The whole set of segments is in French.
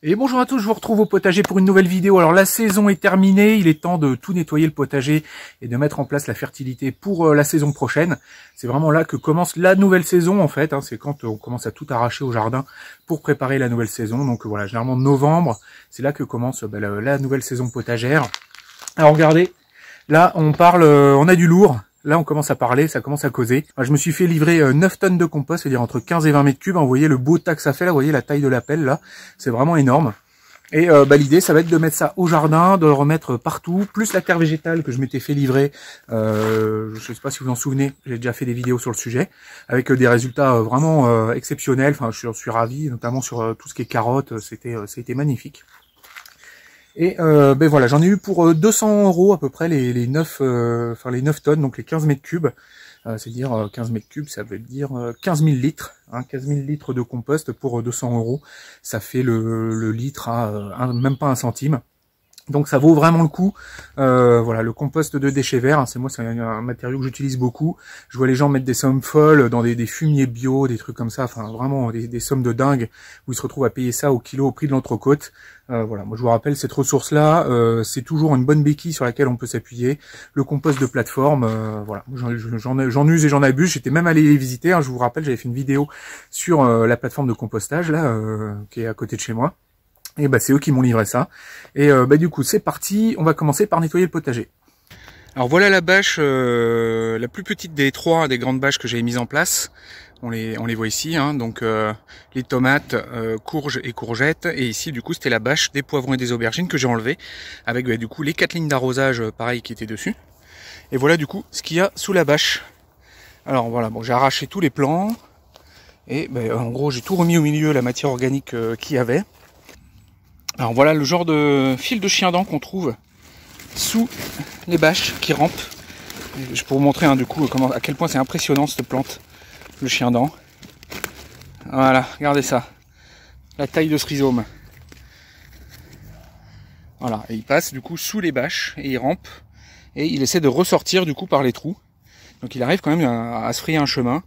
Et bonjour à tous, je vous retrouve au potager pour une nouvelle vidéo. Alors la saison est terminée, il est temps de tout nettoyer le potager et de mettre en place la fertilité pour la saison prochaine. C'est vraiment là que commence la nouvelle saison en fait, c'est quand on commence à tout arracher au jardin pour préparer la nouvelle saison. Donc voilà, généralement novembre, c'est là que commence la nouvelle saison potagère. Alors regardez, là on parle, on a du lourd. Là, on commence à parler, ça commence à causer. Je me suis fait livrer 9 tonnes de compost, c'est-à-dire entre 15 et 20 mètres cubes. Vous voyez le beau tas que ça fait, là, vous voyez la taille de la pelle, là. C'est vraiment énorme. Et l'idée, ça va être de mettre ça au jardin, de le remettre partout, plus la terre végétale que je m'étais fait livrer. Je ne sais pas si vous en souvenez, j'ai déjà fait des vidéos sur le sujet, avec des résultats vraiment exceptionnels. Enfin, je suis ravi, notamment sur tout ce qui est carottes, c'était magnifique. Et voilà, j'en ai eu pour 200 € à peu près les 9 tonnes, donc les 15 mètres cubes. C'est-à-dire 15 mètres cubes, ça veut dire 15 000 litres. 15 000 litres de compost pour 200 €. Ça fait le litre à même pas 1 centime. Donc ça vaut vraiment le coup. Voilà, le compost de déchets verts, c'est un matériau que j'utilise beaucoup. Je vois les gens mettre des sommes folles dans des fumiers bio, des trucs comme ça, enfin vraiment des sommes de dingue où ils se retrouvent à payer ça au kilo au prix de l'entrecôte. Voilà, moi je vous rappelle cette ressource-là, c'est toujours une bonne béquille sur laquelle on peut s'appuyer. Le compost de plateforme, voilà, j'en use et j'en abuse. J'étais même allé les visiter. Je vous rappelle, j'avais fait une vidéo sur la plateforme de compostage là, qui est à côté de chez moi. Et c'est eux qui m'ont livré ça. Et du coup, c'est parti. On va commencer par nettoyer le potager. Alors voilà la bâche, la plus petite des trois des grandes bâches que j'avais mises en place. On les voit ici, donc les tomates, courges et courgettes. Et ici, du coup, c'était la bâche des poivrons et des aubergines que j'ai enlevé avec du coup les 4 lignes d'arrosage, pareil, qui étaient dessus. Et voilà du coup ce qu'il y a sous la bâche. Alors voilà, bon, j'ai arraché tous les plants et en gros, j'ai tout remis au milieu la matière organique qu'il y avait. Alors voilà le genre de fil de chien-dent qu'on trouve sous les bâches qui rampent. Je peux vous montrer du coup à quel point c'est impressionnant cette plante, le chien-dent. Voilà, regardez ça, la taille de ce rhizome. Voilà, et il passe du coup sous les bâches et il rampe et il essaie de ressortir du coup par les trous. Donc il arrive quand même à se frayer un chemin.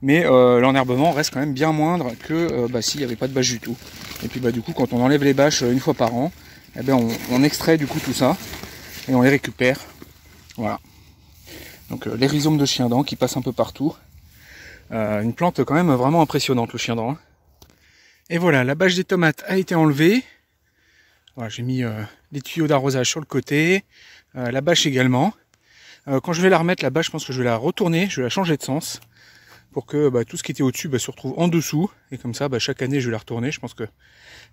Mais l'enherbement reste quand même bien moindre que s'il n'y avait pas de bâche du tout. Et puis du coup quand on enlève les bâches une fois par an, on extrait du coup tout ça et on les récupère. Voilà. Donc les rhizomes de chien-dent qui passent un peu partout. Une plante quand même vraiment impressionnante, le chien-dent. Et voilà, la bâche des tomates a été enlevée. Voilà, j'ai mis les tuyaux d'arrosage sur le côté, la bâche également. Quand je vais la remettre, la bâche, je pense que je vais la retourner, je vais la changer de sens, pour que tout ce qui était au-dessus se retrouve en dessous. Et comme ça, chaque année, je vais la retourner. Je pense que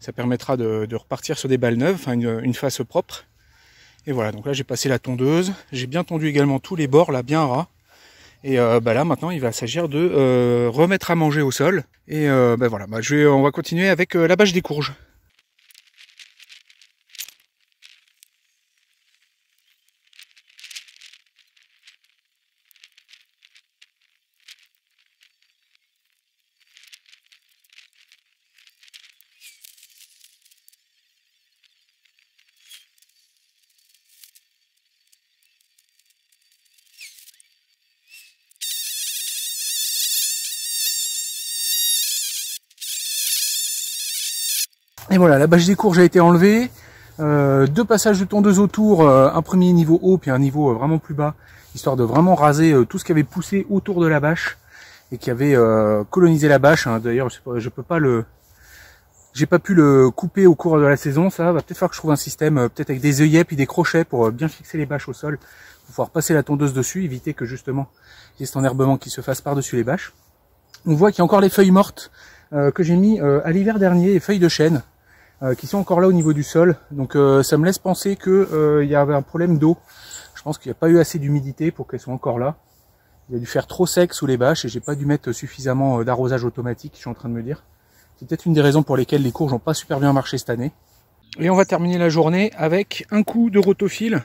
ça permettra de repartir sur des balles neuves, enfin une face propre. Et voilà, donc là, j'ai passé la tondeuse. J'ai bien tondu également tous les bords, là, bien ras. Et là, maintenant, il va s'agir de remettre à manger au sol. Et voilà, on va continuer avec la bâche des courges. Et voilà, la bâche des courges a été enlevée. 2 passages de tondeuse autour, un premier niveau haut puis un niveau vraiment plus bas, histoire de vraiment raser tout ce qui avait poussé autour de la bâche et qui avait colonisé la bâche. D'ailleurs, j'ai pas pu le couper au cours de la saison. Ça va peut-être falloir que je trouve un système, peut-être avec des œillets puis des crochets pour bien fixer les bâches au sol, pour pouvoir passer la tondeuse dessus, éviter que justement il y ait cet enherbement qui se fasse par-dessus les bâches. On voit qu'il y a encore les feuilles mortes que j'ai mis à l'hiver dernier, les feuilles de chêne. Qui sont encore là au niveau du sol, donc ça me laisse penser que il y avait un problème d'eau. Je pense qu'il n'y a pas eu assez d'humidité pour qu'elles soient encore là. Il a dû faire trop sec sous les bâches et j'ai pas dû mettre suffisamment d'arrosage automatique, je suis en train de me dire. C'est peut-être une des raisons pour lesquelles les courges n'ont pas super bien marché cette année. Et on va terminer la journée avec un coup de rotofil,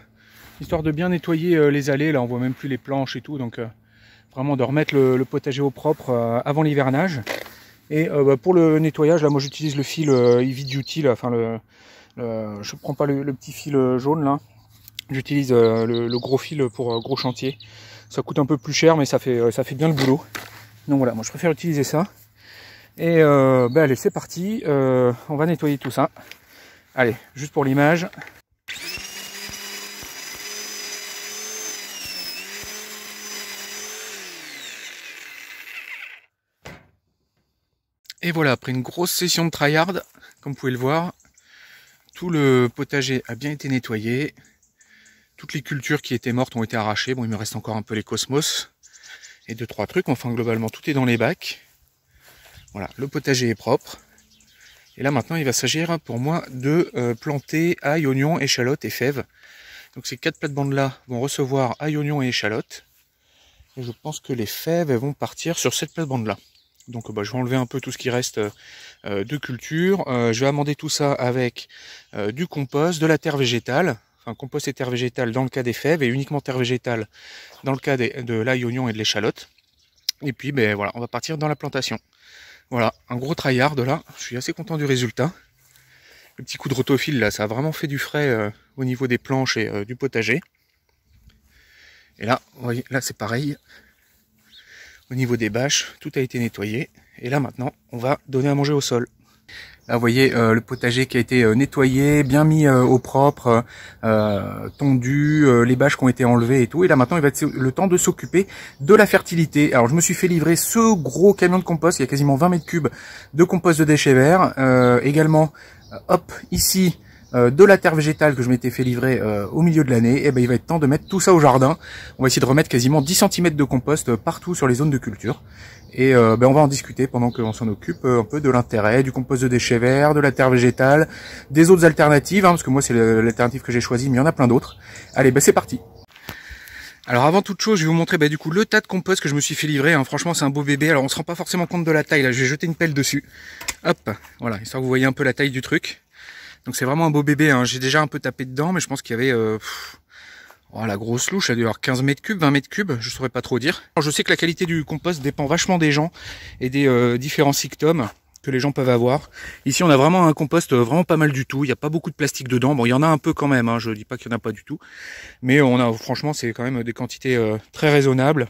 histoire de bien nettoyer les allées. Là on voit même plus les planches et tout, donc vraiment de remettre le potager au propre avant l'hivernage. Et pour le nettoyage, là, moi j'utilise le fil Heavy Duty, là, enfin je prends pas le petit fil jaune là. J'utilise le gros fil pour gros chantier. Ça coûte un peu plus cher, mais ça fait bien le boulot. Donc voilà, moi je préfère utiliser ça. Et allez, c'est parti. On va nettoyer tout ça. Allez, juste pour l'image. Et voilà, après une grosse session de tryhard, comme vous pouvez le voir, tout le potager a bien été nettoyé. Toutes les cultures qui étaient mortes ont été arrachées. Bon, il me reste encore un peu les cosmos et 2-3 trucs. Enfin, globalement, tout est dans les bacs. Voilà, le potager est propre. Et là, maintenant, il va s'agir pour moi de planter ail, oignon, échalote et fèves. Donc, ces 4 plates-bandes-là vont recevoir ail, oignon et échalote. Et je pense que les fèves, elles vont partir sur cette plate-bande-là. Donc je vais enlever un peu tout ce qui reste de culture. Je vais amender tout ça avec du compost, de la terre végétale. Enfin, compost et terre végétale dans le cas des fèves et uniquement terre végétale dans le cas de l'ail, oignon et de l'échalote. Et puis voilà, on va partir dans la plantation. Voilà, un gros tryhard là. Je suis assez content du résultat. Le petit coup de rotophile là, ça a vraiment fait du frais au niveau des planches et du potager. Et là, vous voyez, là c'est pareil. Au niveau des bâches, tout a été nettoyé. Et là maintenant, on va donner à manger au sol. Là, vous voyez le potager qui a été nettoyé, bien mis au propre, tondu, les bâches qui ont été enlevées et tout. Et là maintenant, il va être le temps de s'occuper de la fertilité. Alors je me suis fait livrer ce gros camion de compost. Il y a quasiment 20 mètres cubes de compost de déchets verts. Également, hop, ici, de la terre végétale que je m'étais fait livrer au milieu de l'année. Et il va être temps de mettre tout ça au jardin. On va essayer de remettre quasiment 10 cm de compost partout sur les zones de culture. Et on va en discuter pendant qu'on s'en occupe un peu de l'intérêt du compost de déchets verts, de la terre végétale, des autres alternatives, parce que moi c'est l'alternative que j'ai choisie, mais il y en a plein d'autres. Allez, c'est parti. Alors avant toute chose, je vais vous montrer du coup le tas de compost que je me suis fait livrer. Franchement, c'est un beau bébé. Alors on se rend pas forcément compte de la taille. Là, je vais jeter une pelle dessus. Hop, voilà, histoire que vous voyez un peu la taille du truc. Donc c'est vraiment un beau bébé. J'ai déjà un peu tapé dedans, mais je pense qu'il y avait la grosse louche, elle doit avoir 15 mètres cubes, 20 mètres cubes, je saurais pas trop dire. Alors, je sais que la qualité du compost dépend vachement des gens et des différents symptômes que les gens peuvent avoir. Ici, on a vraiment un compost vraiment pas mal du tout. Il n'y a pas beaucoup de plastique dedans. Bon, il y en a un peu quand même, je dis pas qu'il y en a pas du tout. Mais franchement, c'est quand même des quantités très raisonnables.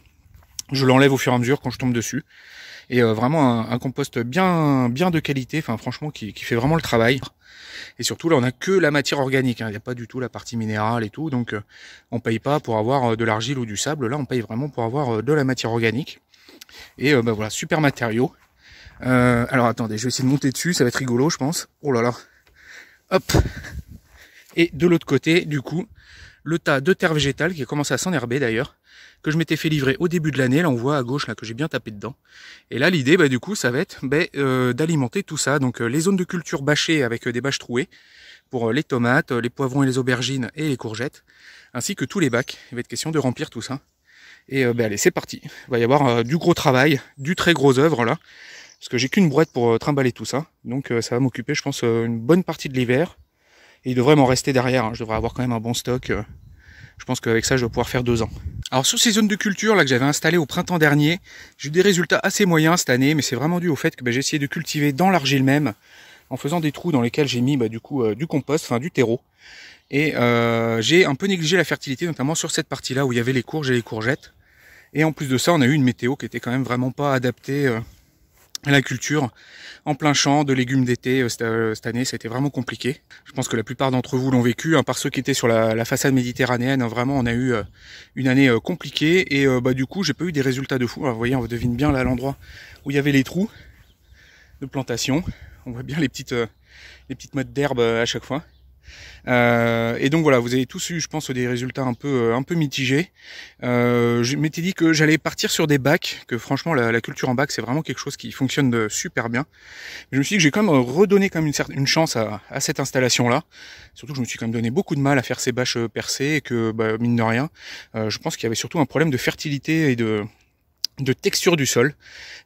Je l'enlève au fur et à mesure quand je tombe dessus. Et vraiment un compost bien de qualité, enfin franchement qui fait vraiment le travail. Et surtout là on a que la matière organique, il n'y a pas du tout la partie minérale et tout, donc on paye pas pour avoir de l'argile ou du sable, là on paye vraiment pour avoir de la matière organique. Et voilà, super matériaux. Alors attendez, je vais essayer de monter dessus, ça va être rigolo je pense. Oh là là. Hop. Et de l'autre côté, du coup, le tas de terre végétale qui a commencé à s'enherber d'ailleurs, que je m'étais fait livrer au début de l'année. Là on voit à gauche là que j'ai bien tapé dedans. Et là l'idée du coup ça va être d'alimenter tout ça. Donc les zones de culture bâchées avec des bâches trouées pour les tomates, les poivrons et les aubergines et les courgettes, ainsi que tous les bacs. Il va être question de remplir tout ça. Et allez, c'est parti. Il va y avoir du gros travail, du très gros œuvre là, parce que j'ai qu'une brouette pour trimballer tout ça. Donc ça va m'occuper je pense une bonne partie de l'hiver. Et il devrait m'en rester derrière, je devrais avoir quand même un bon stock. Je pense qu'avec ça, je vais pouvoir faire 2 ans. Alors sur ces zones de culture là que j'avais installées au printemps dernier, j'ai eu des résultats assez moyens cette année, mais c'est vraiment dû au fait que j'ai essayé de cultiver dans l'argile même, en faisant des trous dans lesquels j'ai mis du compost, enfin du terreau. Et j'ai un peu négligé la fertilité, notamment sur cette partie-là où il y avait les courges et les courgettes. Et en plus de ça, on a eu une météo qui était quand même vraiment pas adaptée à la culture en plein champ de légumes d'été cette année. Ça a été vraiment compliqué. Je pense que la plupart d'entre vous l'ont vécu, par ceux qui étaient sur la façade méditerranéenne. Vraiment on a eu une année compliquée et du coup j'ai pas eu des résultats de fou. Alors vous voyez, on devine bien là l'endroit où il y avait les trous de plantation. On voit bien les petites mottes d'herbe à chaque fois. Et donc voilà, vous avez tous eu, je pense, des résultats un peu mitigés. Je m'étais dit que j'allais partir sur des bacs, que franchement la culture en bac c'est vraiment quelque chose qui fonctionne super bien. Mais je me suis dit que j'ai quand même redonné quand même une chance à cette installation là. Surtout que je me suis quand même donné beaucoup de mal à faire ces bâches percées et que mine de rien, je pense qu'il y avait surtout un problème de fertilité et de texture du sol.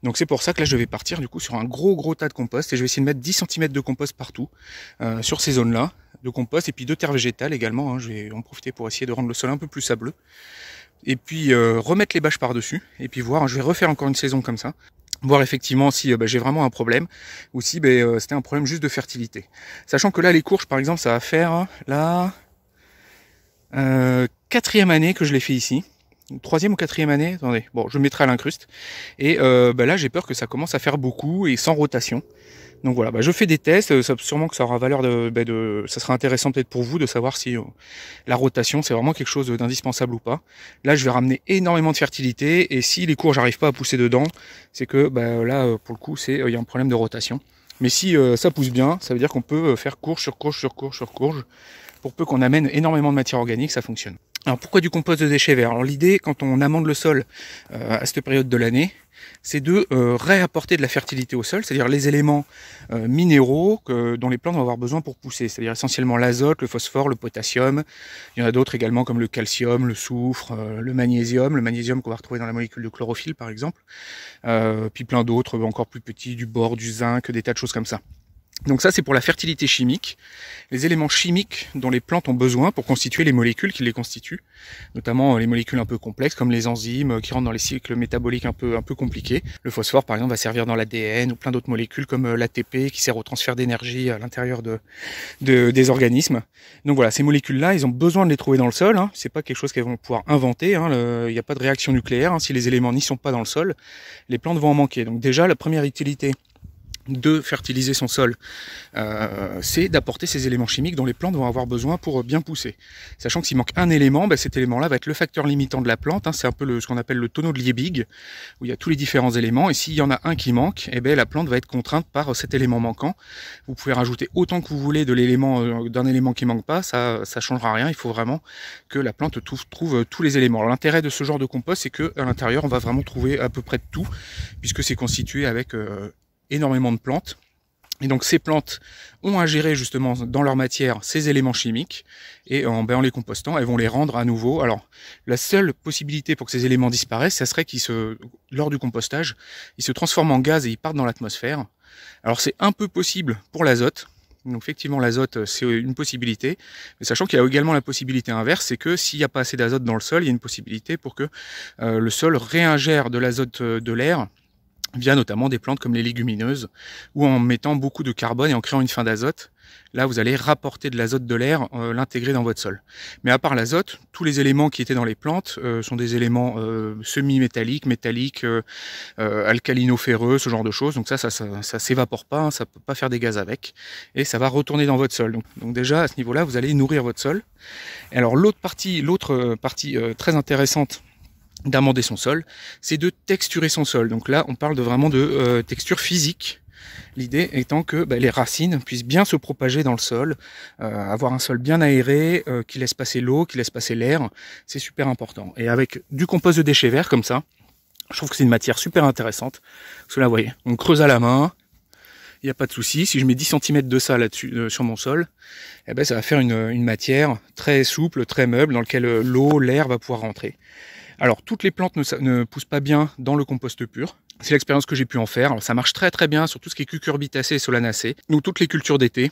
Donc c'est pour ça que là je vais partir du coup sur un gros tas de compost et je vais essayer de mettre 10 cm de compost partout sur ces zones là de compost et puis de terre végétale également. Je vais en profiter pour essayer de rendre le sol un peu plus sableux et puis remettre les bâches par dessus et puis voir, je vais refaire encore une saison comme ça, voir effectivement si j'ai vraiment un problème ou si c'était un problème juste de fertilité. Sachant que là les courges par exemple ça va faire la 4e année que je l'ai fait ici. 3e ou 4e année, attendez, bon je mettrai à l'incruste. Et là j'ai peur que ça commence à faire beaucoup et sans rotation. Donc voilà, je fais des tests, sûrement que ça aura valeur ça sera intéressant peut-être pour vous de savoir si la rotation c'est vraiment quelque chose d'indispensable ou pas. Là je vais ramener énormément de fertilité et si les courges n'arrivent pas à pousser dedans, c'est que là pour le coup il y a un problème de rotation. Mais si ça pousse bien, ça veut dire qu'on peut faire courge sur courge sur courge sur courge. Pour peu qu'on amène énormément de matière organique, ça fonctionne. Alors pourquoi du compost de déchets verts? Alors l'idée quand on amende le sol à cette période de l'année, c'est de réapporter de la fertilité au sol, c'est-à-dire les éléments minéraux dont les plantes vont avoir besoin pour pousser, c'est-à-dire essentiellement l'azote, le phosphore, le potassium. Il y en a d'autres également comme le calcium, le soufre, le magnésium qu'on va retrouver dans la molécule de chlorophylle par exemple, puis plein d'autres encore plus petits, du bore, du zinc, des tas de choses comme ça. Donc ça c'est pour la fertilité chimique, les éléments chimiques dont les plantes ont besoin pour constituer les molécules qui les constituent, notamment les molécules un peu complexes comme les enzymes qui rentrent dans les cycles métaboliques un peu compliqués. Le phosphore par exemple va servir dans l'ADN ou plein d'autres molécules comme l'ATP qui sert au transfert d'énergie à l'intérieur des organismes. Donc voilà, ces molécules-là, ils ont besoin de les trouver dans le sol, hein. C'est pas quelque chose qu'elles vont pouvoir inventer, hein. Il n'y a pas de réaction nucléaire, hein. Si les éléments n'y sont pas dans le sol, les plantes vont en manquer. Donc déjà la première utilité de fertiliser son sol, c'est d'apporter ces éléments chimiques dont les plantes vont avoir besoin pour bien pousser. Sachant que s'il manque un élément, cet élément-là va être le facteur limitant de la plante, hein, c'est un peu ce qu'on appelle le tonneau de Liebig, où il y a tous les différents éléments, et s'il y en a un qui manque, la plante va être contrainte par cet élément manquant. Vous pouvez rajouter autant que vous voulez d'un élément qui manque pas, ça changera rien, il faut vraiment que la plante trouve tous les éléments. Alors l'intérêt de ce genre de compost, c'est que à l'intérieur, on va vraiment trouver à peu près de tout, puisque c'est constitué avec énormément de plantes. Et donc ces plantes ont à gérer justement dans leur matière ces éléments chimiques et en les compostant, elles vont les rendre à nouveau. Alors la seule possibilité pour que ces éléments disparaissent, ça serait lors du compostage, ils se transforment en gaz et ils partent dans l'atmosphère. Alors c'est un peu possible pour l'azote. Donc effectivement l'azote c'est une possibilité, mais sachant qu'il y a également la possibilité inverse, c'est que s'il n'y a pas assez d'azote dans le sol, il y a une possibilité pour que le sol réingère de l'azote de l'air via notamment des plantes comme les légumineuses, ou en mettant beaucoup de carbone et en créant une fin d'azote. Là, vous allez rapporter de l'azote de l'air, l'intégrer dans votre sol. Mais à part l'azote, tous les éléments qui étaient dans les plantes sont des éléments semi-métalliques, métalliques, alcalino-ferreux, ce genre de choses. Donc ça s'évapore pas, hein, ça peut pas faire des gaz avec, et ça va retourner dans votre sol. Donc déjà, à ce niveau-là, vous allez nourrir votre sol. Et alors l'autre partie très intéressante d'amender son sol, c'est de texturer son sol. Donc là, on parle vraiment de texture physique. L'idée étant que les racines puissent bien se propager dans le sol, avoir un sol bien aéré, qui laisse passer l'eau, qui laisse passer l'air, c'est super important. Et avec du compost de déchets verts comme ça, je trouve que c'est une matière super intéressante. Parce que là, vous voyez, on creuse à la main, il n'y a pas de souci. Si je mets 10 cm de ça là-dessus sur mon sol, ça va faire une matière très souple, très meuble, dans laquelle l'eau, l'air va pouvoir rentrer. Alors toutes les plantes ne poussent pas bien dans le compost pur. C'est l'expérience que j'ai pu en faire. Alors, ça marche très très bien sur tout ce qui est cucurbitacées et solanacées, ou toutes les cultures d'été,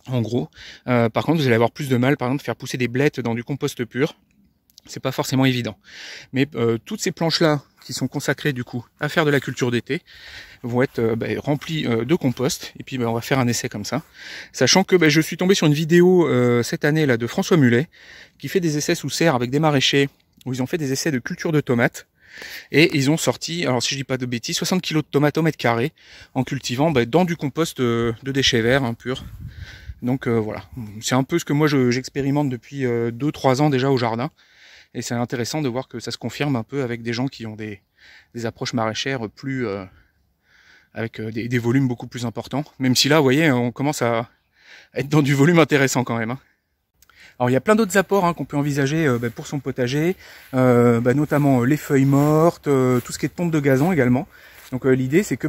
en gros. Par contre, vous allez avoir plus de mal, par exemple, faire pousser des blettes dans du compost pur. C'est pas forcément évident. Mais toutes ces planches-là, qui sont consacrées du coup à faire de la culture d'été, vont être remplies de compost. Et puis on va faire un essai comme ça. Sachant que je suis tombé sur une vidéo cette année là de François Mullet, qui fait des essais sous serre avec des maraîchers, où ils ont fait des essais de culture de tomates. Et ils ont sorti, alors si je dis pas de bêtises, 60 kg de tomates au mètre carré en cultivant dans du compost de déchets verts pur. Donc voilà, c'est un peu ce que moi j'expérimente depuis 2-3 ans déjà au jardin. Et c'est intéressant de voir que ça se confirme un peu avec des gens qui ont des approches maraîchères avec des volumes beaucoup plus importants. Même si là, vous voyez, on commence à être dans du volume intéressant quand même. Alors il y a plein d'autres apports qu'on peut envisager pour son potager, notamment les feuilles mortes, tout ce qui est pompe de gazon également. Donc l'idée c'est que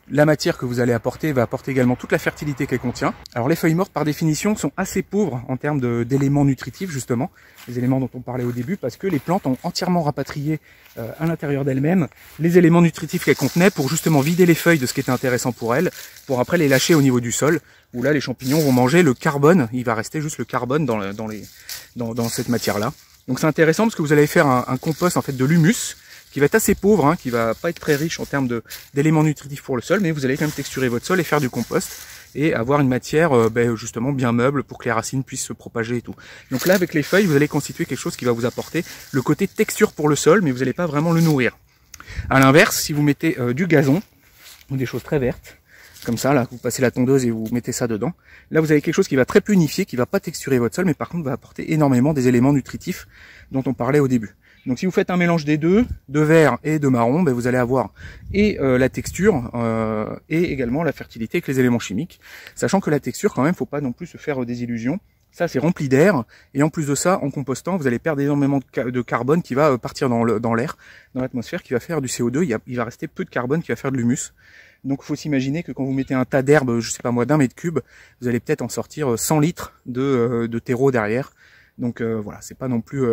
la matière que vous allez apporter va apporter également toute la fertilité qu'elle contient. Alors les feuilles mortes par définition sont assez pauvres en termes d'éléments nutritifs justement, les éléments dont on parlait au début, parce que les plantes ont entièrement rapatrié à l'intérieur d'elles-mêmes les éléments nutritifs qu'elles contenaient pour justement vider les feuilles de ce qui était intéressant pour elles, pour après les lâcher au niveau du sol, où là les champignons vont manger le carbone, il va rester juste le carbone dans cette matière-là. Donc c'est intéressant parce que vous allez faire un compost en fait de l'humus, qui va être assez pauvre, qui va pas être très riche en termes d'éléments nutritifs pour le sol, mais vous allez quand même texturer votre sol et faire du compost et avoir une matière justement bien meuble pour que les racines puissent se propager et tout. Donc là avec les feuilles vous allez constituer quelque chose qui va vous apporter le côté texture pour le sol, mais vous n'allez pas vraiment le nourrir. À l'inverse, si vous mettez du gazon ou des choses très vertes, comme ça, là, vous passez la tondeuse et vous mettez ça dedans. Là, vous avez quelque chose qui va très peu unifier, qui va pas texturer votre sol, mais par contre va apporter énormément des éléments nutritifs dont on parlait au début. Donc si vous faites un mélange des deux, de vert et de marron, ben, vous allez avoir et la texture et également la fertilité avec les éléments chimiques. Sachant que la texture, quand même, faut pas non plus se faire des illusions. Ça, c'est rempli d'air, et en plus de ça, en compostant, vous allez perdre énormément de carbone qui va partir dans l'air, dans l'atmosphère, qui va faire du CO2. Il va rester peu de carbone qui va faire de l'humus. Donc, il faut s'imaginer que quand vous mettez un tas d'herbe, je sais pas moi, d'1 mètre cube, vous allez peut-être en sortir 100 litres de terreau derrière. Donc voilà, c'est pas non plus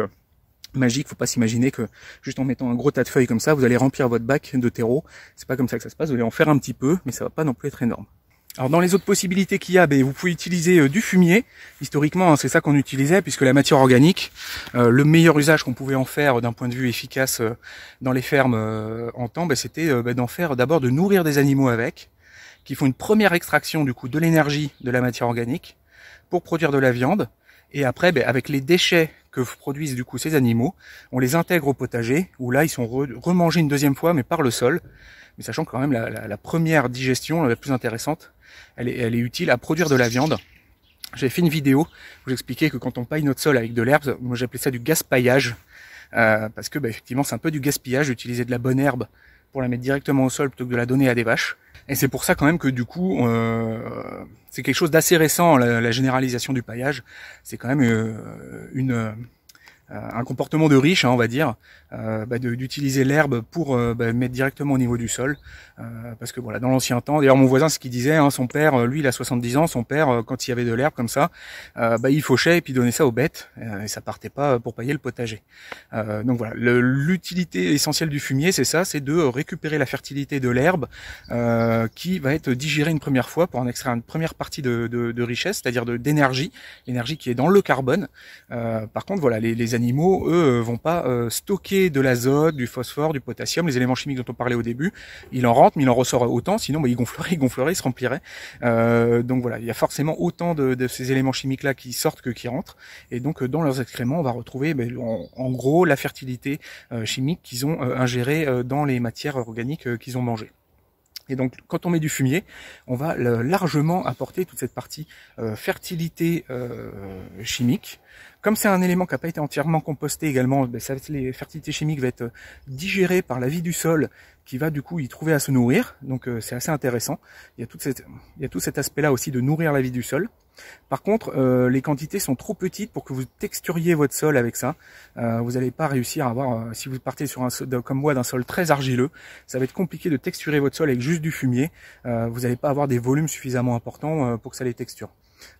magique. Faut pas s'imaginer que juste en mettant un gros tas de feuilles comme ça, vous allez remplir votre bac de terreau. C'est pas comme ça que ça se passe. Vous allez en faire un petit peu, mais ça va pas non plus être énorme. Alors dans les autres possibilités qu'il y a, vous pouvez utiliser du fumier. Historiquement, c'est ça qu'on utilisait, puisque la matière organique, le meilleur usage qu'on pouvait en faire d'un point de vue efficace dans les fermes en temps, c'était d'en faire d'abord de nourrir des animaux avec, qui font une première extraction du coup de l'énergie de la matière organique pour produire de la viande. Et après, avec les déchets que produisent du coup ces animaux, on les intègre au potager, où là ils sont remangés une deuxième fois, mais par le sol. Mais sachant que quand même la première digestion, la plus intéressante, elle est utile à produire de la viande. J'avais fait une vidéo où j'expliquais que quand on paille notre sol avec de l'herbe, moi j'appelais ça du gaspillage, parce que effectivement c'est un peu du gaspillage d'utiliser de la bonne herbe pour la mettre directement au sol plutôt que de la donner à des vaches. Et c'est pour ça quand même que du coup, c'est quelque chose d'assez récent, la généralisation du paillage. C'est quand même un comportement de riche, on va dire, d'utiliser l'herbe pour mettre directement au niveau du sol, parce que voilà, dans l'ancien temps, d'ailleurs mon voisin, ce qu'il disait, son père, lui il a 70 ans, son père, quand il y avait de l'herbe comme ça, il fauchait et puis donnait ça aux bêtes, et ça partait pas pour pailler le potager. Donc voilà, l'utilité essentielle du fumier, c'est ça, c'est de récupérer la fertilité de l'herbe, qui va être digérée une première fois pour en extraire une première partie de richesse, c'est-à-dire d'énergie, l'énergie qui est dans le carbone. Par contre, voilà, les animaux, eux, vont pas stocker de l'azote, du phosphore, du potassium, les éléments chimiques dont on parlait au début. Il en rentre, mais il en ressort autant, sinon il gonflerait, il se remplirait. Donc voilà, il y a forcément autant de ces éléments chimiques-là qui sortent que qui rentrent. Et donc dans leurs excréments, on va retrouver en gros la fertilité chimique qu'ils ont ingérée dans les matières organiques qu'ils ont mangées. Et donc, quand on met du fumier, on va largement apporter toute cette partie fertilité chimique. Comme c'est un élément qui n'a pas été entièrement composté également, les fertilités chimiques vont être digérées par la vie du sol qui va du coup y trouver à se nourrir. Donc c'est assez intéressant. Il y a tout cet aspect-là aussi de nourrir la vie du sol. Par contre, les quantités sont trop petites pour que vous texturiez votre sol avec ça. Vous n'allez pas réussir à avoir, si vous partez sur un sol, comme moi, d'un sol très argileux, ça va être compliqué de texturer votre sol avec juste du fumier. Vous n'allez pas avoir des volumes suffisamment importants pour que ça les texture.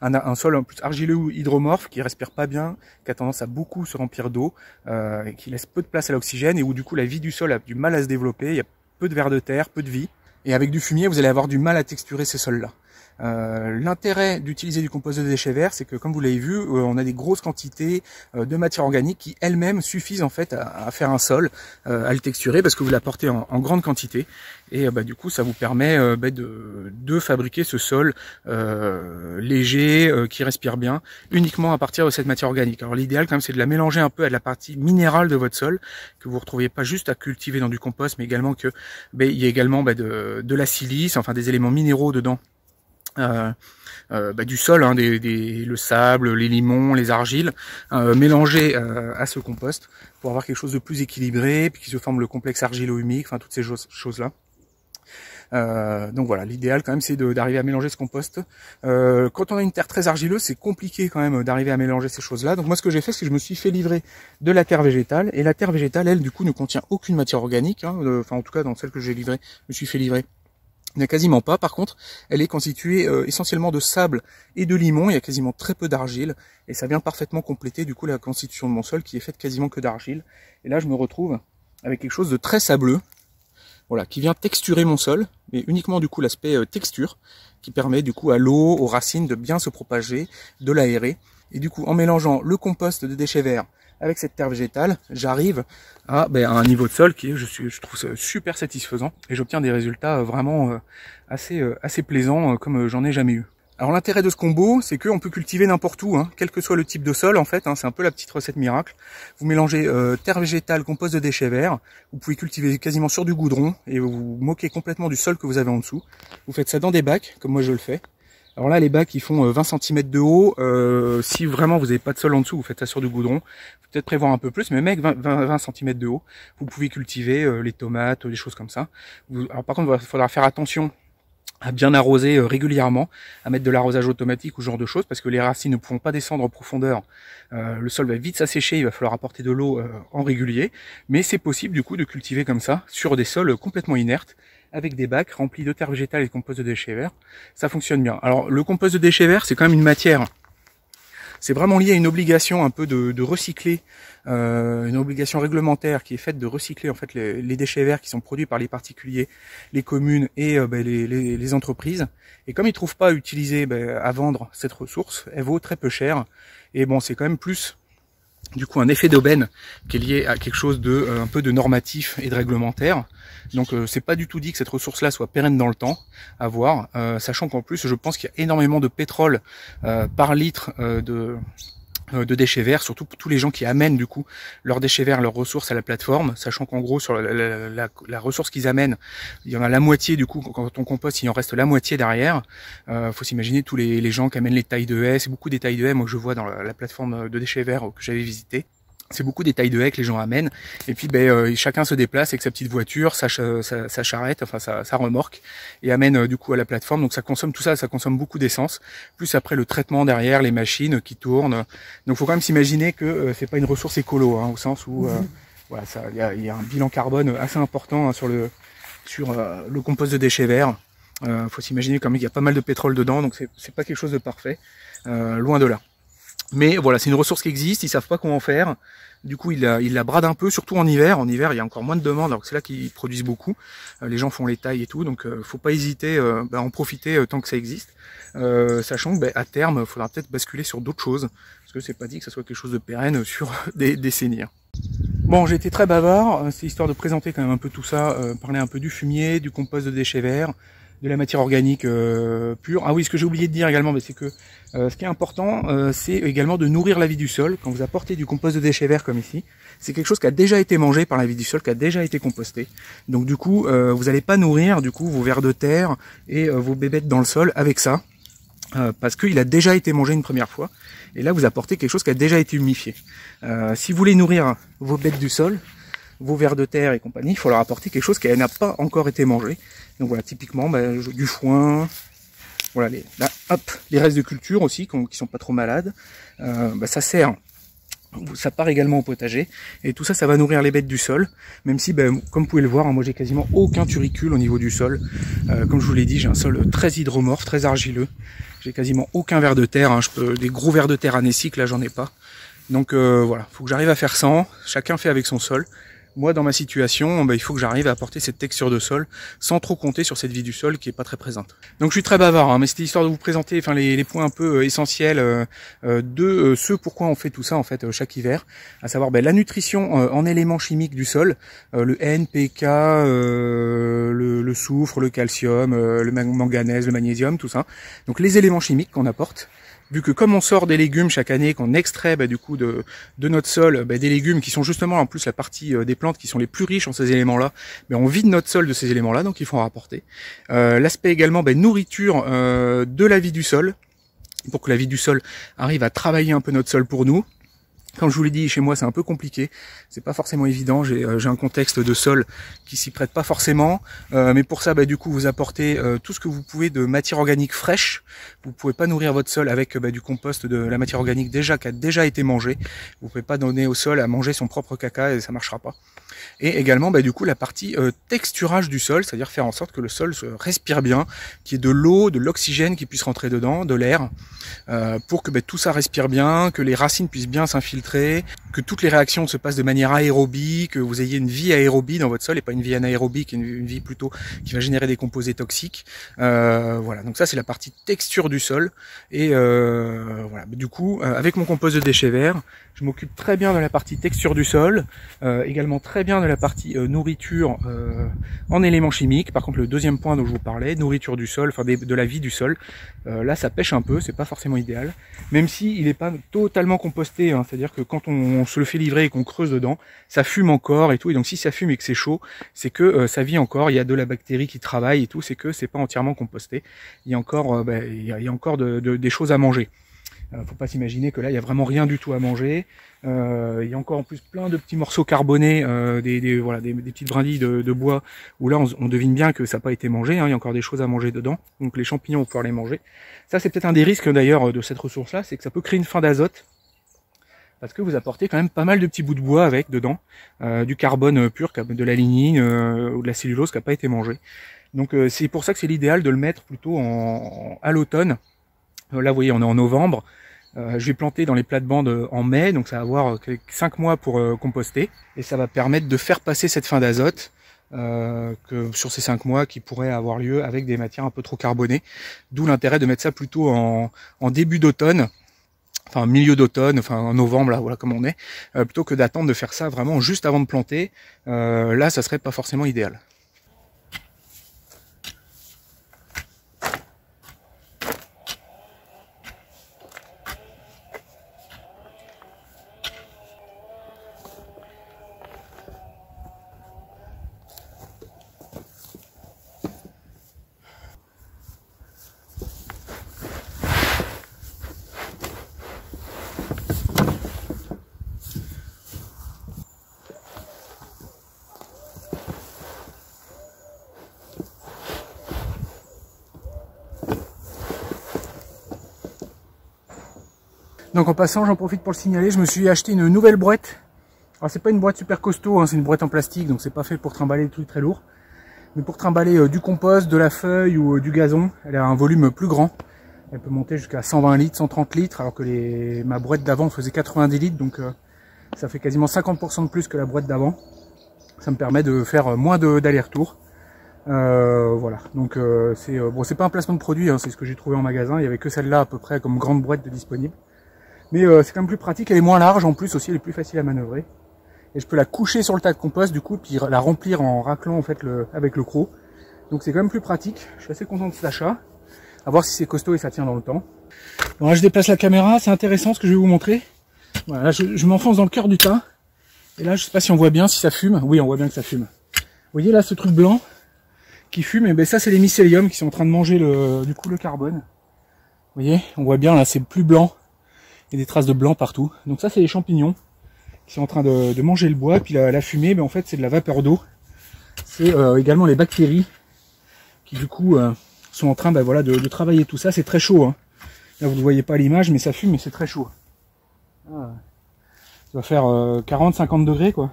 Un sol en plus argileux ou hydromorphe qui respire pas bien, qui a tendance à beaucoup se remplir d'eau, et qui laisse peu de place à l'oxygène et où du coup la vie du sol a du mal à se développer, il y a peu de vers de terre, peu de vie. Et avec du fumier, vous allez avoir du mal à texturer ces sols-là. L'intérêt d'utiliser du compost de déchets verts, c'est que comme vous l'avez vu, on a des grosses quantités de matière organique qui elles-mêmes suffisent en fait à faire un sol, à le texturer parce que vous l'apportez en grande quantité et du coup ça vous permet de fabriquer ce sol léger, qui respire bien, uniquement à partir de cette matière organique. Alors l'idéal quand même c'est de la mélanger un peu à la partie minérale de votre sol, que vous ne retrouviez pas juste à cultiver dans du compost, mais également que il y a également de la silice, enfin des éléments minéraux dedans. Du sol, le sable, les limons, les argiles, mélangés à ce compost pour avoir quelque chose de plus équilibré, puis qui se forme le complexe argilo-humique, enfin toutes ces choses-là. Donc voilà, l'idéal quand même c'est d'arriver à mélanger ce compost. Quand on a une terre très argileuse, c'est compliqué quand même d'arriver à mélanger ces choses-là. Donc moi ce que j'ai fait, c'est que je me suis fait livrer de la terre végétale, et la terre végétale, elle, du coup, ne contient aucune matière organique. Enfin en tout cas dans celle que j'ai livrée, je me suis fait livrer. Il n'y a quasiment pas. Par contre, elle est constituée essentiellement de sable et de limon. Il y a quasiment très peu d'argile et ça vient parfaitement compléter du coup la constitution de mon sol qui est faite quasiment que d'argile. Et là, je me retrouve avec quelque chose de très sableux, voilà, qui vient texturer mon sol, mais uniquement du coup l'aspect texture qui permet du coup à l'eau, aux racines de bien se propager, de l'aérer. Et du coup, en mélangeant le compost de déchets verts avec cette terre végétale, j'arrive à un niveau de sol qui est, je trouve ça super satisfaisant et j'obtiens des résultats vraiment assez plaisants comme j'en ai jamais eu. Alors l'intérêt de ce combo, c'est qu'on peut cultiver n'importe où, hein, quel que soit le type de sol en fait, hein, c'est un peu la petite recette miracle. Vous mélangez terre végétale, compost de déchets verts, vous pouvez cultiver quasiment sur du goudron et vous vous moquez complètement du sol que vous avez en dessous. Vous faites ça dans des bacs, comme moi je le fais. Alors là les bacs ils font 20 cm de haut, si vraiment vous n'avez pas de sol en dessous, vous faites ça sur du goudron. Faut peut-être prévoir un peu plus, mais mec 20 cm de haut, vous pouvez cultiver les tomates, des choses comme ça. Alors par contre il faudra faire attention à bien arroser régulièrement, à mettre de l'arrosage automatique ou ce genre de choses, parce que les racines ne pourront pas descendre en profondeur. Le sol va vite s'assécher, il va falloir apporter de l'eau en régulier, mais c'est possible du coup de cultiver comme ça, sur des sols complètement inertes, avec des bacs remplis de terre végétale et de compost de déchets verts. Ça fonctionne bien. Alors le compost de déchets verts, c'est quand même une matière, c'est vraiment lié à une obligation un peu de recycler, une obligation réglementaire qui est faite de recycler en fait les déchets verts qui sont produits par les particuliers, les communes et les entreprises. Et comme ils trouvent pas à utiliser, à vendre cette ressource, elle vaut très peu cher. Et bon, c'est quand même plus du coup un effet d'aubaine qui est lié à quelque chose de un peu de normatif et de réglementaire. Donc c'est pas du tout dit que cette ressource-là soit pérenne dans le temps, à voir, sachant qu'en plus je pense qu'il y a énormément de pétrole par litre de déchets verts, surtout pour tous les gens qui amènent du coup leurs déchets verts, leurs ressources à la plateforme, sachant qu'en gros sur la ressource qu'ils amènent, il y en a la moitié du coup, quand on composte il en reste la moitié derrière. Faut s'imaginer tous les gens qui amènent les tailles de haies, c'est beaucoup des tailles de haies moi que je vois dans la plateforme de déchets verts que j'avais visité. C'est beaucoup des tailles de haies que les gens amènent, et puis chacun se déplace avec sa petite voiture, sa charrette, enfin sa remorque, et amène du coup à la plateforme. Donc ça consomme tout ça, ça consomme beaucoup d'essence, plus après le traitement derrière, les machines qui tournent. Donc faut quand même s'imaginer que c'est pas une ressource écolo, hein, au sens où voilà, il y a un bilan carbone assez important hein, sur le compost de déchets verts. Faut s'imaginer quand même qu'il y a pas mal de pétrole dedans, donc c'est pas quelque chose de parfait, loin de là. Mais voilà, c'est une ressource qui existe, ils savent pas comment faire. Du coup, ils la bradent un peu, surtout en hiver. En hiver, il y a encore moins de demandes, alors que c'est là qu'ils produisent beaucoup. Les gens font les tailles et tout, donc faut pas hésiter à en profiter tant que ça existe. Sachant que à terme, il faudra peut-être basculer sur d'autres choses, parce que c'est pas dit que ça soit quelque chose de pérenne sur des décennies. Bon, j'ai été très bavard, c'est histoire de présenter quand même un peu tout ça, parler un peu du fumier, du compost de déchets verts, de la matière organique pure. Ah oui, ce que j'ai oublié de dire également, c'est que ce qui est important, c'est également de nourrir la vie du sol. Quand vous apportez du compost de déchets verts comme ici, c'est quelque chose qui a déjà été mangé par la vie du sol, qui a déjà été composté. Donc du coup, vous n'allez pas nourrir du coup vos vers de terre et vos bébêtes dans le sol avec ça, parce qu'il a déjà été mangé une première fois. Et là, vous apportez quelque chose qui a déjà été humifié. Si vous voulez nourrir vos bêtes du sol, vos vers de terre et compagnie, il faut leur apporter quelque chose qui n'a pas encore été mangé. Donc voilà, typiquement du foin, voilà les restes de culture aussi qui sont pas trop malades. Ça sert, ça part également au potager, et tout ça, ça va nourrir les bêtes du sol. Même si, comme vous pouvez le voir, moi j'ai quasiment aucun turicule au niveau du sol. Comme je vous l'ai dit, j'ai un sol très hydromorphe, très argileux. J'ai quasiment aucun ver de terre. Hein. Des gros vers de terre anéciques, là j'en ai pas. Donc voilà, faut que j'arrive à faire sans. Chacun fait avec son sol. Moi, dans ma situation, il faut que j'arrive à apporter cette texture de sol sans trop compter sur cette vie du sol qui est pas très présente. Donc je suis très bavard, hein, mais c'était histoire de vous présenter les points un peu essentiels de ce pourquoi on fait tout ça en fait chaque hiver, à savoir la nutrition en éléments chimiques du sol, le NPK, le soufre, le calcium, le manganèse, le magnésium, tout ça. Donc les éléments chimiques qu'on apporte. Vu que comme on sort des légumes chaque année, qu'on extrait du coup de notre sol des légumes qui sont justement en plus la partie des plantes qui sont les plus riches en ces éléments-là, on vide notre sol de ces éléments-là, donc il faut en rapporter. L'aspect également nourriture de la vie du sol, pour que la vie du sol arrive à travailler un peu notre sol pour nous. Comme je vous l'ai dit, chez moi c'est un peu compliqué, c'est pas forcément évident, j'ai un contexte de sol qui s'y prête pas forcément, mais pour ça du coup vous apportez tout ce que vous pouvez de matière organique fraîche. Vous pouvez pas nourrir votre sol avec du compost, de la matière organique qui a déjà été mangée. Vous pouvez pas donner au sol à manger son propre caca et ça marchera pas. Et également du coup la partie texturage du sol, c'est-à-dire faire en sorte que le sol se respire bien, qu'il y ait de l'eau, de l'oxygène qui puisse rentrer dedans, de l'air, pour que tout ça respire bien, que les racines puissent bien s'infiltrer, que toutes les réactions se passent de manière aérobie, que vous ayez une vie aérobie dans votre sol et pas une vie anaérobique, une vie plutôt qui va générer des composés toxiques. Voilà, donc ça c'est la partie texture du sol. Et voilà, du coup avec mon compost de déchets verts, je m'occupe très bien de la partie texture du sol, également très bien bien de la partie nourriture en éléments chimiques. Par contre, le deuxième point dont je vous parlais, nourriture du sol, enfin de la vie du sol, là ça pêche un peu, c'est pas forcément idéal. Même si il n'est pas totalement composté, hein, c'est-à-dire que quand on se le fait livrer et qu'on creuse dedans, ça fume encore et tout. Et donc si ça fume et que c'est chaud, c'est que ça vit encore. Il y a de la bactérie qui travaille et tout, c'est que c'est pas entièrement composté. Il y a encore, il y a encore des choses à manger. Faut pas s'imaginer que là il y a vraiment rien du tout à manger. Il y a encore en plus plein de petits morceaux carbonés, des petites brindilles de bois où là on devine bien que ça n'a pas été mangé, hein. Il y a encore des choses à manger dedans, donc les champignons vont pouvoir les manger. Ça c'est peut-être un des risques d'ailleurs de cette ressource là, c'est que ça peut créer une fin d'azote parce que vous apportez quand même pas mal de petits bouts de bois avec dedans, du carbone pur, de la lignine ou de la cellulose qui n'a pas été mangée. Donc c'est pour ça que c'est l'idéal de le mettre plutôt à l'automne. Là vous voyez on est en novembre. Je vais planter dans les plates-bandes en mai, donc ça va avoir 5 mois pour composter, et ça va permettre de faire passer cette fin d'azote que sur ces 5 mois qui pourraient avoir lieu avec des matières un peu trop carbonées, d'où l'intérêt de mettre ça plutôt en début d'automne, enfin milieu d'automne, enfin en novembre, là voilà comme on est, plutôt que d'attendre de faire ça vraiment juste avant de planter. Là ça serait pas forcément idéal. Donc en passant, j'en profite pour le signaler, je me suis acheté une nouvelle boîte. Alors c'est pas une boîte super costaud, hein, c'est une boîte en plastique, donc c'est pas fait pour trimballer des trucs très lourds. Mais pour trimballer du compost, de la feuille ou du gazon, elle a un volume plus grand. Elle peut monter jusqu'à 120 litres, 130 litres, alors que ma boîte d'avant faisait 90 litres, donc ça fait quasiment 50% de plus que la boîte d'avant. Ça me permet de faire moins d'aller-retour. Voilà, donc c'est pas un placement de produit, hein, c'est ce que j'ai trouvé en magasin, il y avait que celle-là à peu près comme grande boîte de disponible. Mais c'est quand même plus pratique, elle est moins large en plus aussi, elle est plus facile à manœuvrer. Et je peux la coucher sur le tas de compost du coup, puis la remplir en raclant en fait avec le croc. Donc c'est quand même plus pratique, je suis assez content de cet achat. À voir si c'est costaud et ça tient dans le temps. Bon là je déplace la caméra, c'est intéressant ce que je vais vous montrer. Voilà, là je m'enfonce dans le cœur du tas. Et là je sais pas si on voit bien, si ça fume. Oui on voit bien que ça fume. Vous voyez là ce truc blanc qui fume, et ben ça c'est les mycéliums qui sont en train de manger du coup le carbone. Vous voyez, on voit bien là c'est plus blanc. Il y a des traces de blanc partout. Donc ça c'est les champignons qui sont en train de manger le bois. Et puis la fumée, mais en fait c'est de la vapeur d'eau. C'est également les bactéries qui du coup sont en train voilà, de travailler tout ça. C'est très chaud. Hein. Là vous ne voyez pas à l'image, mais ça fume, mais c'est très chaud. Ah, ça va faire 40-50 degrés quoi.